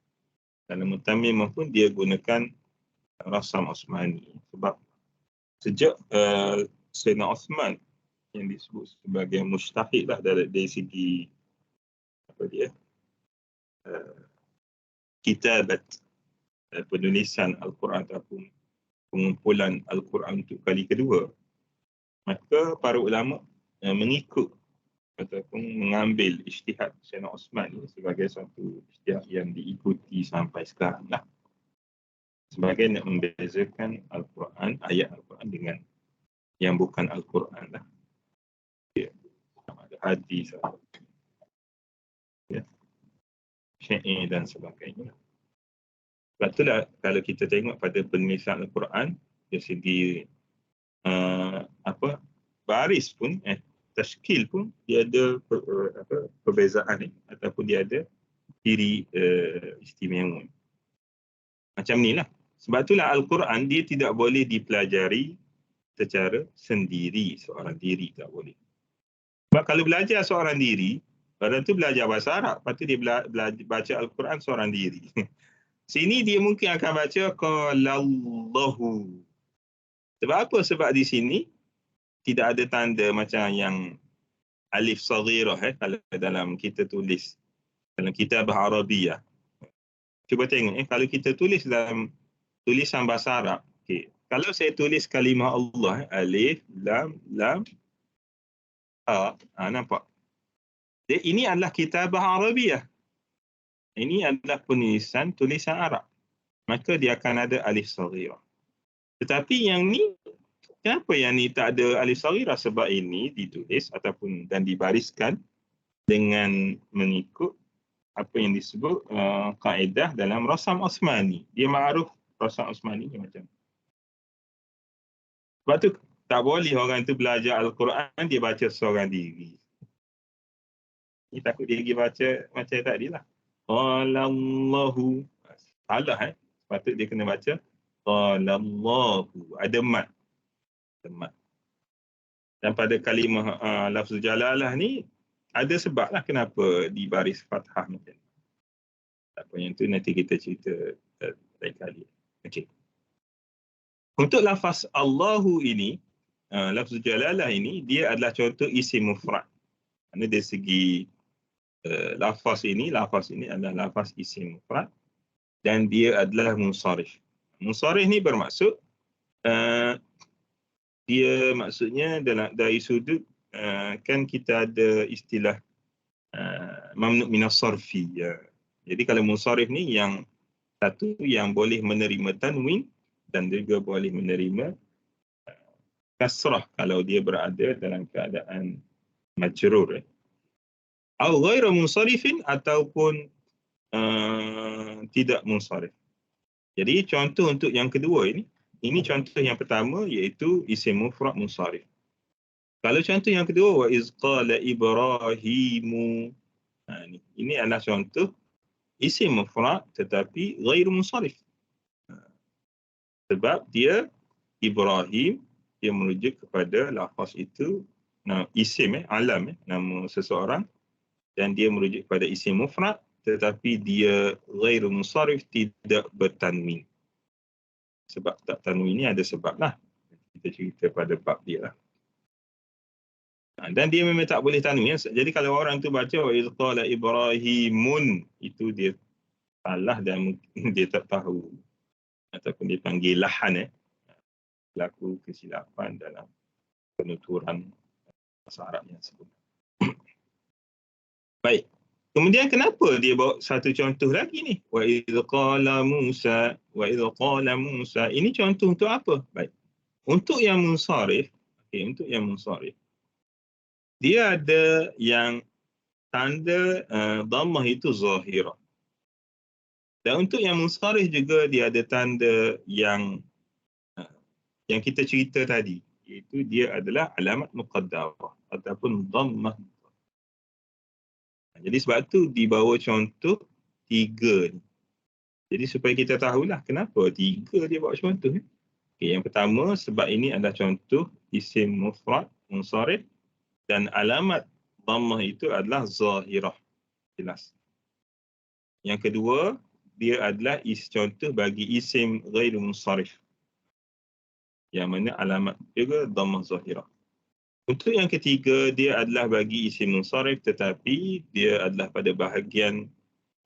dalam Mutammimah pun dia gunakan Rasam Osmani. Sebab sejak Sayyidina Osman yang disebut sebagai mujtahid lah dari segi apa dia kitabat, penulisan Al-Quran ataupun pengumpulan Al-Quran untuk kali kedua, maka para ulama mengikut ataupun mengambil ijtihad Sayyidina Osman ini sebagai satu ijtihad yang diikuti sampai sekarang lah. Sebagai nak membezakan Al-Quran, ayat Al-Quran dengan yang bukan Al-Quran lah. Ya. Ada hadis, ya, syair dan sebagainya. Sebab itulah kalau kita tengok pada penulisan Al-Quran dari segi baris pun, tashkil pun dia ada perbezaan ataupun dia ada ciri istimewa. Macam ni lah. Sebab itulah Al-Quran dia tidak boleh dipelajari secara sendiri, seorang diri tak boleh. Sebab kalau belajar seorang diri, orang tu belajar bahasa Arab, lepas tu dia baca Al-Quran seorang diri. Sini dia mungkin akan baca qalallahu. Sebab apa? Sebab di sini tidak ada tanda macam yang alif saghirah kalau dalam kita tulis dalam kitabah Arabiyah. Cuba tengok kalau kita tulis dalam tulisan bahasa Arab, okey. Kalau saya tulis kalimah Allah alif lam nampak. Jadi ini adalah kitabah Arabiyah. Ini adalah penulisan tulisan Arab. Maka dia akan ada alif saghirah. Tetapi yang ni, kenapa yang ni tak ada alif saghirah? Sebab ini ditulis ataupun dan dibariskan dengan mengikut apa yang disebut kaedah dalam Rasam Osmani. Dia ma'ruf Rasam Osmani macam. Sebab tu tak boleh orang tu belajar Al-Quran dia baca seorang diri. Ni takut dia pergi baca macam tadi lah. Qalallahu. Salah Sepatut dia kena baca Qalallahu. Ada mat. Dan pada kalimah lafzul jalalah ni ada sebab lah kenapa dibaris fathah macam ni. Apa yang tu nanti kita cerita lain kali. Okey. Untuk lafaz Allahu ini, lafzul jalalah ini dia adalah contoh isim mufrad. Kerana dari segi lafaz ini adalah lafaz isim mufrad dan dia adalah munsharif. Munsharif ni bermaksud dia maksudnya dari sudut kan kita ada istilah mamnu' minas sarfi. Jadi kalau munsharif ni yang satu yang boleh menerima tanwin dan juga boleh menerima kasrah kalau dia berada dalam keadaan majrur. Atau ghairu munsharifin ataupun tidak munsharif. Jadi contoh untuk yang kedua ini contoh yang pertama iaitu isim mufrad munsharif. Kalau contoh yang kedua wa iz qala Ibrahimu, ini adalah contoh isim mufrad tetapi ghairu munsharif. Sebab dia Ibrahim dia merujuk kepada lafaz itu isim alam nama seseorang dan dia merujuk kepada isim mufrad tetapi dia ghairu munsharif, tidak bertanwin. Sebab tak tanwin ni ada sebab lah. Kita cerita pada bab dia lah. Dan dia memang tak boleh tanwin. Jadi kalau orang tu baca wa iz qala Ibrahimun, itu dia salah dan dia tak tahu ataupun dia panggil lahan berlaku kesilapan dalam penuturan bahasa Arab yang sebut. Baik. Kemudian kenapa dia bawa satu contoh lagi ni? Wa idz qala Musa, Ini contoh untuk apa? Baik. Untuk yang munsharif, untuk yang munsharif, dia ada yang tanda dhammah itu zahirah. Dan untuk yang munsharif juga dia ada tanda yang kita cerita tadi, iaitu dia adalah alamat muqaddarah ataupun dhammah. Jadi sebab tu dibawa contoh 3 ni. Jadi supaya kita tahulah kenapa 3 dia bawa contoh. Yang pertama sebab ini adalah contoh isim mufrad munsharif dan alamat dhammah itu adalah zahirah. Jelas. Yang kedua dia adalah contoh bagi isim ghairu munsharif. Yang mana alamat juga dhammah zahirah. Untuk yang ketiga, dia adalah bagi isim munsharif tetapi dia adalah pada bahagian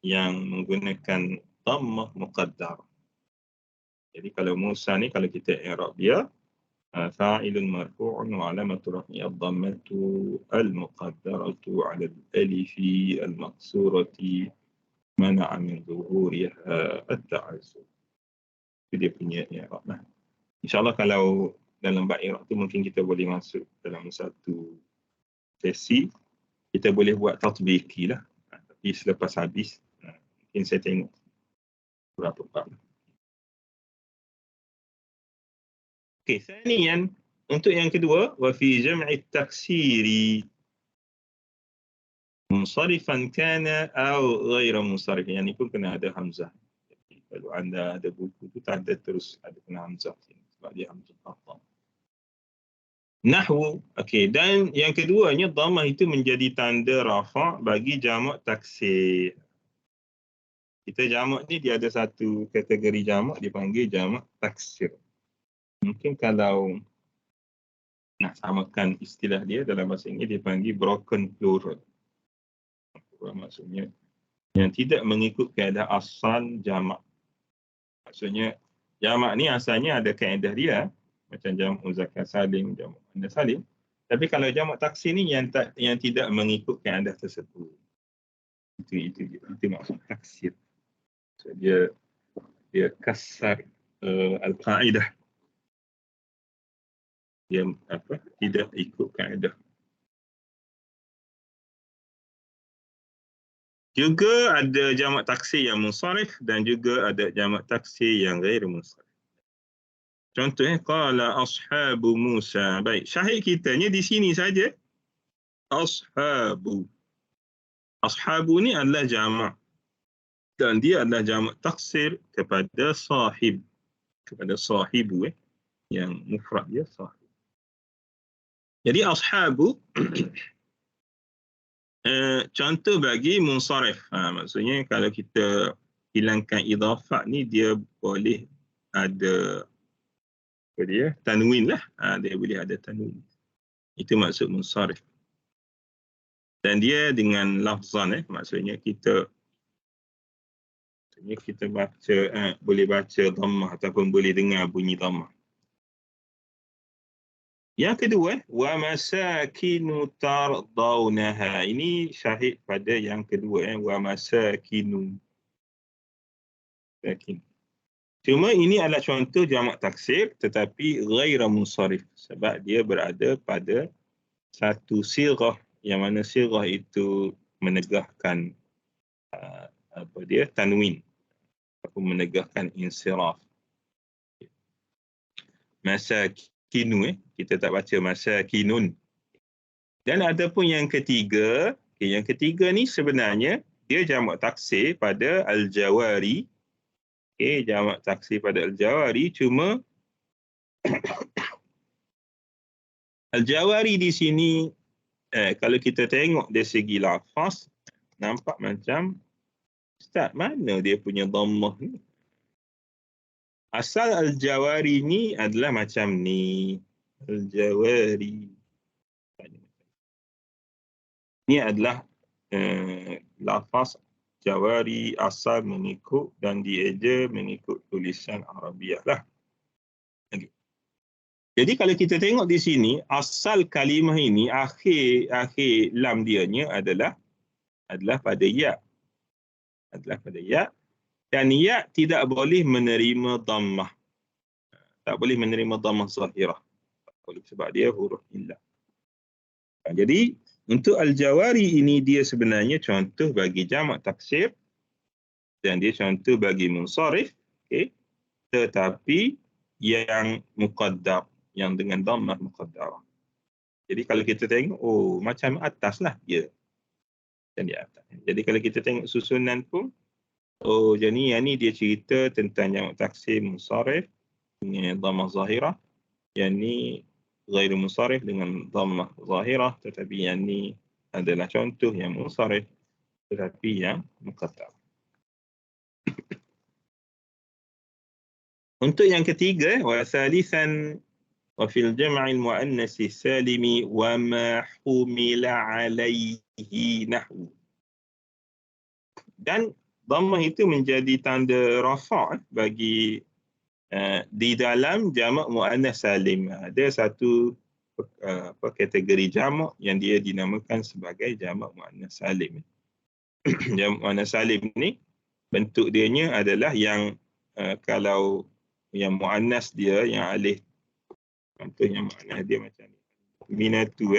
yang menggunakan dhammah muqaddar. Jadi kalau Musa ni, kalau kita i'rab dia, fa'ilun marfu'un wa alamatu raf'ihi ad-dhammatu al-muqaddaratu 'ala al-alifi al-maqsurati mana'a min zuhuriha at-ta'azzur. Itu dia punya i'rab lah. InsyaAllah kalau dalam bab i'rab tu mungkin kita boleh masuk dalam satu sesi, kita boleh buat tatbiki lah. Tapi selepas habis, mungkin saya tengok berapa bab. Okey, sanian, untuk yang kedua, wa fi jam'i taksiri munsharifan kana aw ghaira munsharif. Yang ni pun kena ada hamzah. Jadi, kalau anda ada buku tu tak ada terus ada kena hamzah sebab dia hamzah qat'ah. Nahwu, okey, dan yang keduanya dhammah itu menjadi tanda rafa' bagi jamak taksir. Kita jamak ni dia ada satu kategori jamak dipanggil jamak taksir. Mungkin kalau nak samakan istilah dia dalam bahasa Inggeris dipanggil broken plural. Maksudnya yang tidak mengikut kaedah asal jamak. Maksudnya jamak ni asalnya ada kaedah dia macam jamak muzakkar salim, jamak muannas salim. Tapi kalau jamak taksir ni yang tidak mengikut kaedah tersebut. Itu maksud taksir. So, dia kasar al-qaedah. Dia tidak ikut kaedah. Juga ada jamak taksir yang munsharif dan juga ada jamak taksir yang ghair munsharif. Contohnya qala ashabu Musa. Baik, syahid kitanya di sini saja. Ashabu. Ashabu ni adalah jamak dan dia adalah jamak taksir kepada sahib. Kepada sahibu yang mufrad dia sahib. Jadi ashabu contoh bagi munsharif. Maksudnya kalau kita hilangkan idhafah ni dia boleh ada tanwin lah. Dia boleh ada tanwin. Itu maksud munsharif. Dan dia dengan lafzan maksudnya kita baca boleh baca dhammah ataupun boleh dengar bunyi dhammah. Yang kedua, wa masakinu tardawnaha. Ini syahid pada yang kedua, wa masakinu. Cuma ini adalah contoh jamak taksir tetapi ghaira munsharif sebab dia berada pada satu sirah yang mana sirah itu menegahkan tanwin atau menegahkan insiraf. Masakinu kita tak baca masakinun. Dan ada pun yang ketiga, yang ketiga ni sebenarnya dia jamak taksir pada al-jawari. Jamak taksir pada al-jawari cuma al-jawari di sini kalau kita tengok dari segi lafaz nampak macam ustaz mana dia punya dhammah ni? Asal al-jawari ni adalah macam ni. Al-jawari. Ini adalah lafaz jawari asal mengikut dan dieja mengikut tulisan Arabiah lah. Okay. Jadi kalau kita tengok di sini asal kalimah ini akhir lam dianya adalah pada ya. Adalah pada ya. Dan ya tidak boleh menerima dhammah. Tak boleh menerima dhammah zahirah. Tak boleh sebab dia huruf illah. Jadi untuk al-jawari ini dia sebenarnya contoh bagi jamak taksir dan dia contoh bagi munsharif, tetapi yang muqaddar, yang dengan dhammah muqaddarah. Jadi kalau kita tengok macam atas lah dia. Dan di atas. Jadi kalau kita tengok susunan pun jadi yang ni dia cerita tentang jamak taksir munsharif dengan dhammah zahirah. Yang ni ghairu munsharif dengan dhammah zahirah, tetapi yang ni adalah contoh yang munsharif tetapi yang muqaddar. Untuk yang ketiga, wa thalithan wa fil jam'il muannasi salimi wa ma humila alaihi nahwu. Dan dhammah itu menjadi tanda rafa' bagi di dalam jamak muannas salim. Ada satu kategori jamak yang dia dinamakan sebagai jamak muannas salim. Jamak muannas salim ni bentuk dianya adalah yang kalau yang muannas dia yang alif, contohnya muannas dia macam ni, minatu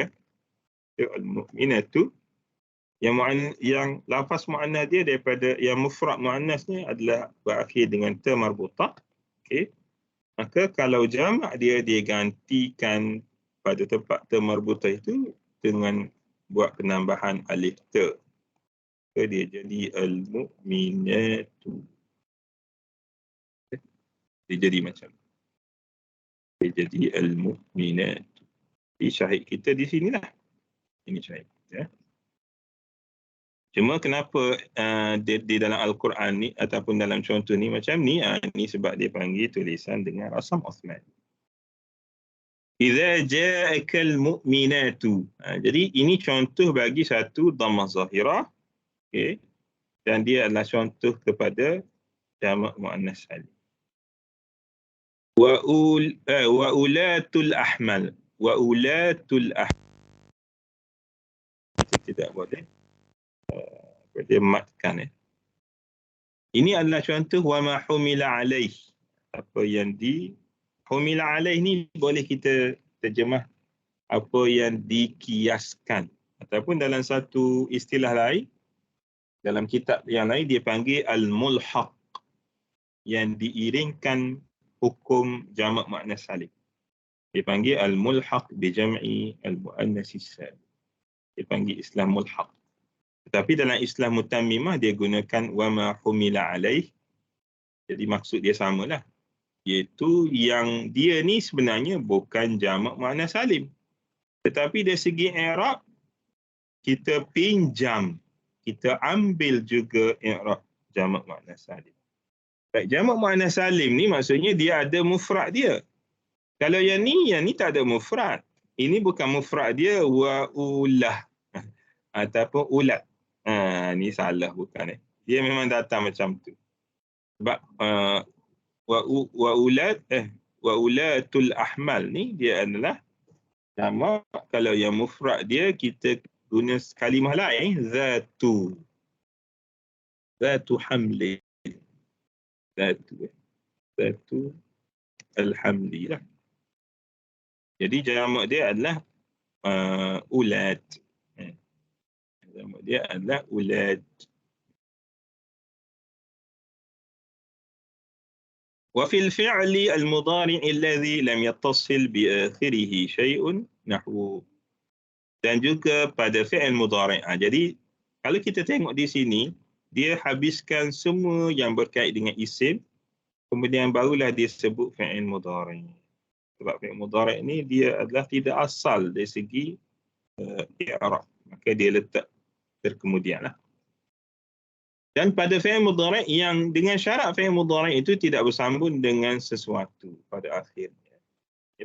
al-mu'minatu, yang lafaz muannas dia daripada yang mufrad muannasnya adalah berakhir dengan ta marbutah. Okey, maka kalau jamak dia gantikan pada tempat ta marbutah itu dengan buat penambahan alif ta, maka dia jadi al-mu'minatu. Dia jadi macam ni. Dia jadi al-mu'minatu. Jadi syahid kita di sinilah. Ini syahid kita. Cuma kenapa di dalam Al-Quran ni ataupun dalam contoh ni macam ni, ni sebab dia panggil tulisan dengan rasam Uthman. Idza ja'akal mu'minatu. Jadi ini contoh bagi satu dhammah zahirah. Okey. Dan dia adalah contoh kepada jamak muannas salim. Wa ulatul ahmal. Wa ulatul ahmal. Tidak boleh. Dia matkan. Ini adalah contoh wa ma humila alaih. Apa yang humila alaih ni boleh kita terjemah apa yang dikiaskan. Ataupun dalam satu istilah lain, dalam kitab yang lain dia panggil al-mulhaq, yang diiringkan hukum jamak muannas salim. Dia panggil al-mulhaq bi jam'i al-muannas salim. Dia panggil istilah mulhaq. Tetapi dalam istilah mutammimah dia gunakan wa ma humila alaih. Jadi maksud dia samalah. Iaitu yang dia ni sebenarnya bukan jamak muannas salim. Tetapi dari segi i'rab kita pinjam, kita ambil juga i'rab jamak muannas salim. Baik, jamak muannas salim ni maksudnya dia ada mufrad dia. Kalau yang ni tak ada mufrad. Ini bukan mufrad dia wa ulah ataupun ulat. Ni salah bukan. Dia memang datang macam tu. Sebab wa ulatul ahmal ni dia adalah jamak. Kalau yang mufrad dia kita guna kalimah lain, zatu hamli, zatu alhamdulillah. Jadi jamak dia adalah ulat. Jamak dia adalah ulat. وفي الفعل المضارع الذي لم يتصل بآخره شيء نحو. Dan juga pada fi'il mudhari'. Jadi kalau kita tengok di sini, dia habiskan semua yang berkait dengan isim, kemudian barulah dia sebut fi'il mudhari'. Sebab fi'il mudhari' ni dia adalah tidak asal dari segi i'rab. Maka dia letak terkemudianlah. Dan pada fi'il mudhari' yang dengan syarat fi'il mudhari' itu tidak bersambung dengan sesuatu pada akhirnya.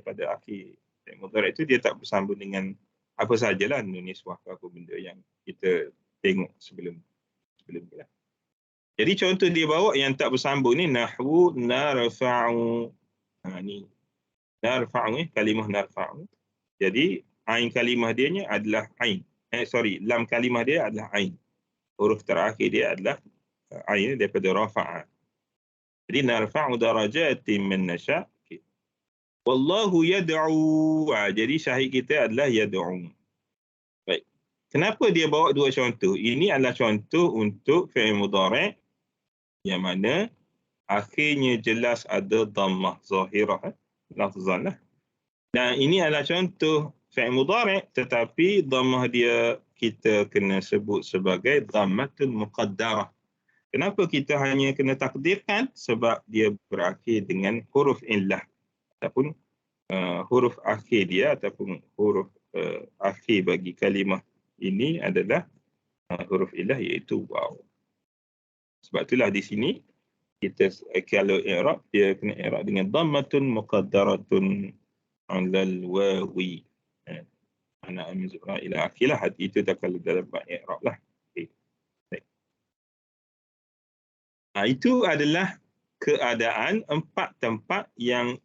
Pada akhir fi'il mudhari' itu dia tak bersambung dengan apa sajalah, nun niswah apa benda yang kita tengok sebelum ni lah. Jadi contoh dia bawa yang tak bersambung ni nahwu narfa'u. Ni narfa'u kalimah narfa'u. Jadi ain kalimah dia adalah ain. Lam kalimah dia adalah ain. Huruf terakhir dia adalah ain daripada rafa'a. Jadi narfa'u darajatin man nasha'. Wallahu yad'u. Jadi syahid kita adalah yad'u. Baik. Kenapa dia bawa dua contoh? Ini adalah contoh untuk fi'il mudhari' yang mana akhirnya jelas ada dhammah zahirah, lafzan lah. Dan ini adalah contoh fi'il mudhari' tetapi dhammah dia kita kena sebut sebagai dhammatul muqaddarah. Kenapa kita hanya kena takdirkan? Sebab dia berakhir dengan huruf illah ataupun huruf akhir dia ataupun huruf akhir bagi kalimah ini adalah huruf illah iaitu waw. Sebab itulah di sini kita kalau i'rab dia kena i'rab dengan dhammatun muqaddaratun 'alal wawi. Ana amzura ila akhilah, itu tak kalau dalam bab i'rab lah. Okay. Baik. Itu adalah keadaan 4 tempat yang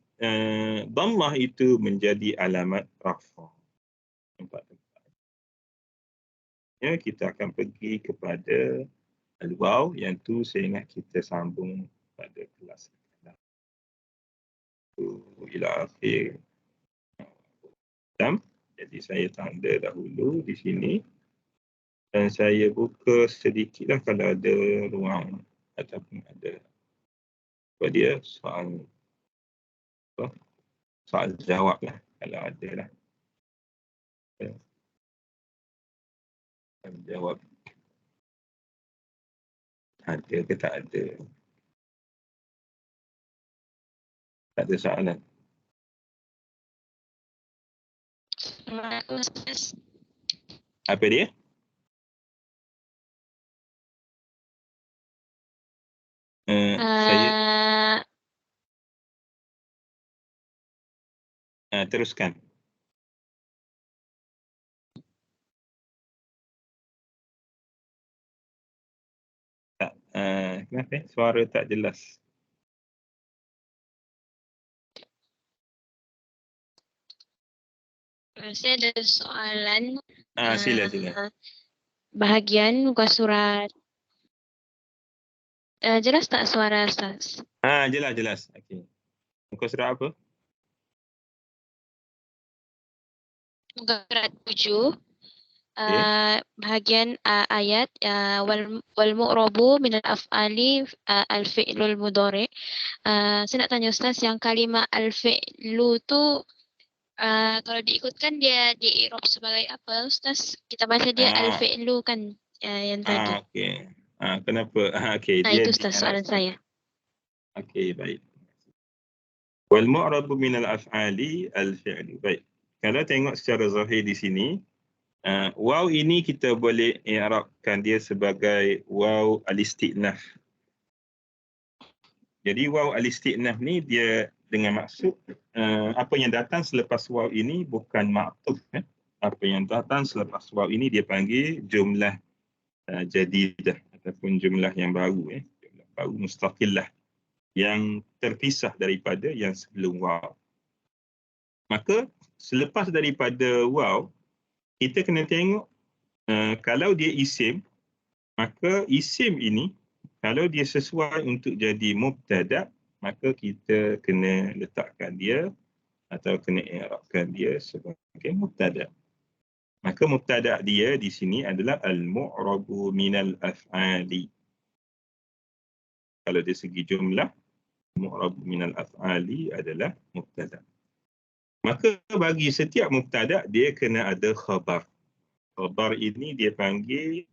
dhammah itu menjadi alamat rafa. 4 tempat. Ya, kita akan pergi kepada al-waw yang tu saya ingat kita sambung pada kelas ila akhir. Jadi saya tanda dahulu di sini dan saya buka sedikitlah kalau ada ruang ataupun ada apa dia soal jawab lah kalau ada lah. Soal jawab ada ke tak ada? Tak ada soalan. Apa dia? Saya teruskan. Tak, kenapa? Suara tak jelas. Saya ada soalan. Sila. Bahagian muka surat. Jelas tak suara Ustaz? Jelas. Okey. Muka surat apa? Muka surat 7. Okay. Bahagian ayat wal mu'rabu min al-af'ali al-fi'lul mudhari'. Saya nak tanya Ustaz, yang kalimah al-fi'lu tu kalau diikutkan dia di-i'rab sebagai apa Ustaz? Kita baca dia al-fi'lu kan yang tadi. Okey. Kenapa? Okey, dia Itu Ustaz soalan saya. Okey, baik. Wal mu'rabu min al-af'ali al-fi'lu. Baik. Kalau tengok secara zahir di sini, waw ini kita boleh i'rabkan dia sebagai waw al-istinaf. Jadi waw al-istinaf ni dia dengan maksud apa yang datang selepas waw ini bukan ma'tuf. Apa yang datang selepas waw ini dia panggil jumlah jadidah ataupun jumlah yang baru. Jumlah baru mustaqillah yang terpisah daripada yang sebelum waw. Maka selepas daripada waw, kita kena tengok kalau dia isim, maka isim ini kalau dia sesuai untuk jadi mubtada, maka kita kena letakkan dia atau kena i'rabkan dia sebagai mubtada. Maka mubtada dia di sini adalah al-mu'rabu minal af'ali. Kalau dari segi jumlah, mu'rabu minal af'ali adalah mubtada. Maka bagi setiap mubtada dia kena ada khabar. Khabar ini dia panggil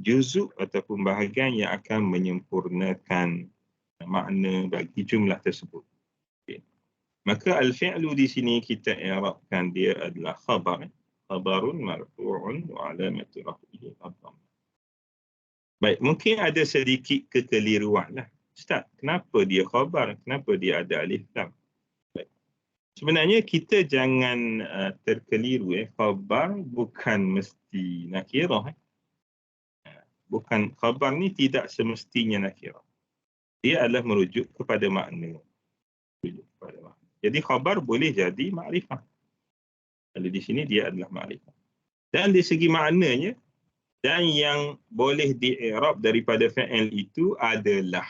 juzuk ataupun bahagian yang akan menyempurnakan makna bagi jumlah tersebut. Okay. Maka al-fi'lu di sini kita i'rabkan dia adalah khabar. Khabarun marfu'un wa alamatu raf'ihi ad-dhammah. Baik, mungkin ada sedikit kekeliruan lah. Ustaz, kenapa dia khabar? Kenapa dia ada alif lam? Sebenarnya kita jangan terkeliru. Khabar bukan mesti nakirah. Bukan, khabar ni tidak semestinya nakirah. Dia adalah merujuk kepada makna. Jadi khabar boleh jadi ma'rifah. Kalau di sini dia adalah ma'rifah. Dan dari segi maknanya, dan yang boleh di-i'rab daripada fa'il itu adalah.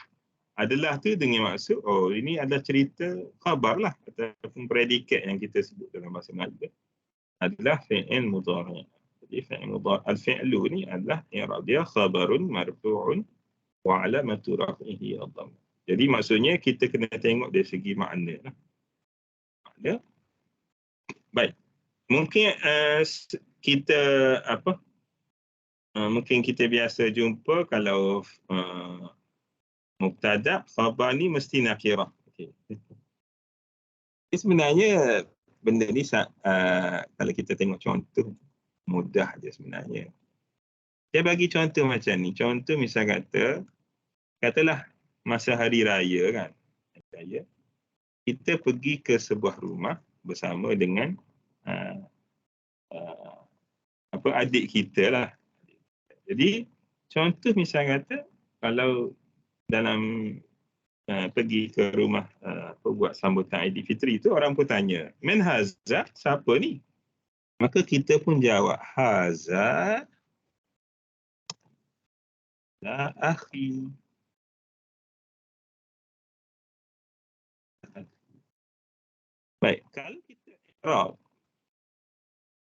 Adalah tu dengan maksud, ini adalah cerita khabar lah, ataupun predikat yang kita sebut dalam bahasa Melayu adalah fi'il mudhari'. Jadi fi'il mudhari', al-fi'lu ni adalah i'rab dia khabarun marfu'un wa alamatu raf'ihi ad-dhammah. Jadi maksudnya kita kena tengok dari segi makna lah. Makna. Baik. Mungkin kita mungkin kita biasa jumpa kalau mubtada, khabar ni mesti nakirah. Okay. Sebenarnya benda ni kalau kita tengok contoh mudah je sebenarnya. Saya bagi contoh macam ni. Contoh misal katalah masa hari raya kan, raya, kita pergi ke sebuah rumah bersama dengan adik kita lah. Jadi contoh misal kata kalau dalam pergi ke rumah buat sambutan Aidilfitri itu, orang pun tanya, "Man haza?" Siapa ni? Maka kita pun jawab, "Haza la akhi." Baik, kalau kita i'rab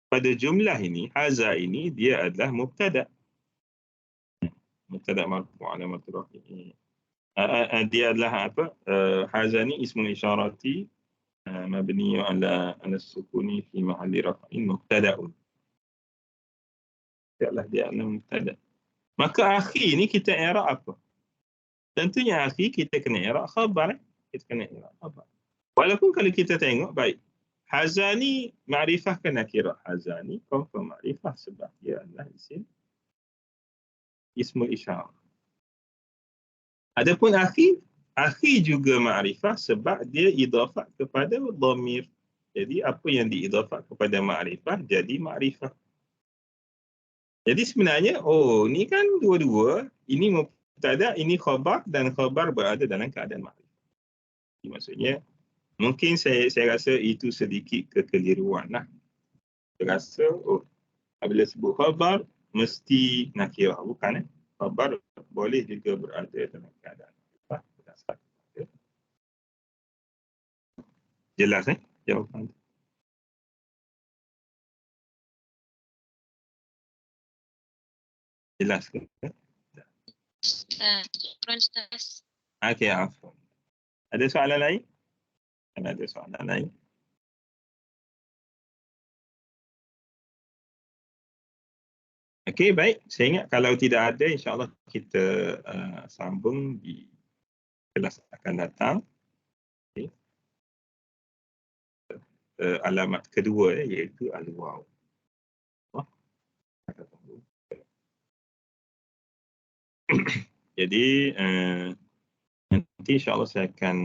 pada jumlah ini, haza ini dia adalah mubtada. Mubtada marfu' alamatul rafi'i. Dia adalah apa? Haza ni ismul isyarati mabni ala sukuni fi mahalli raf'in mubtada'un. Dia adalah mubtada. Maka akhi ni kita i'rab apa? Tentunya akhi kita kena i'rab khabar. Kita kena i'rab khabar. Walaupun kalau kita tengok, baik, haza ni ma'rifah ke nakirah? Haza ni confirm ma'rifah sebab dia adalah ismul isyarah. Adapun akhi juga ma'rifah sebab dia idhafah kepada dhamir. Jadi apa yang diidhafah kepada ma'rifah jadi ma'rifah. Jadi sebenarnya, ni kan dua-dua, ini mubtada, ini khabar, dan khabar berada dalam keadaan ma'rifah. Maksudnya, mungkin saya rasa itu sedikit kekeliruan lah. Saya rasa, apabila sebut khabar, mesti nakirah. Bukan, khabar boleh juga berada dalam keadaan ma'rifah. Jelas, jawapan. Jelas ke? Ustaz. Okey, afwan. Ada soalan lain? Ada soalan lain? Okey, baik. Saya ingat kalau tidak ada, insya-Allah kita sambung di kelas akan datang. Okay. Alamat kedua iaitu al-waw. Jadi nanti insya-Allah saya akan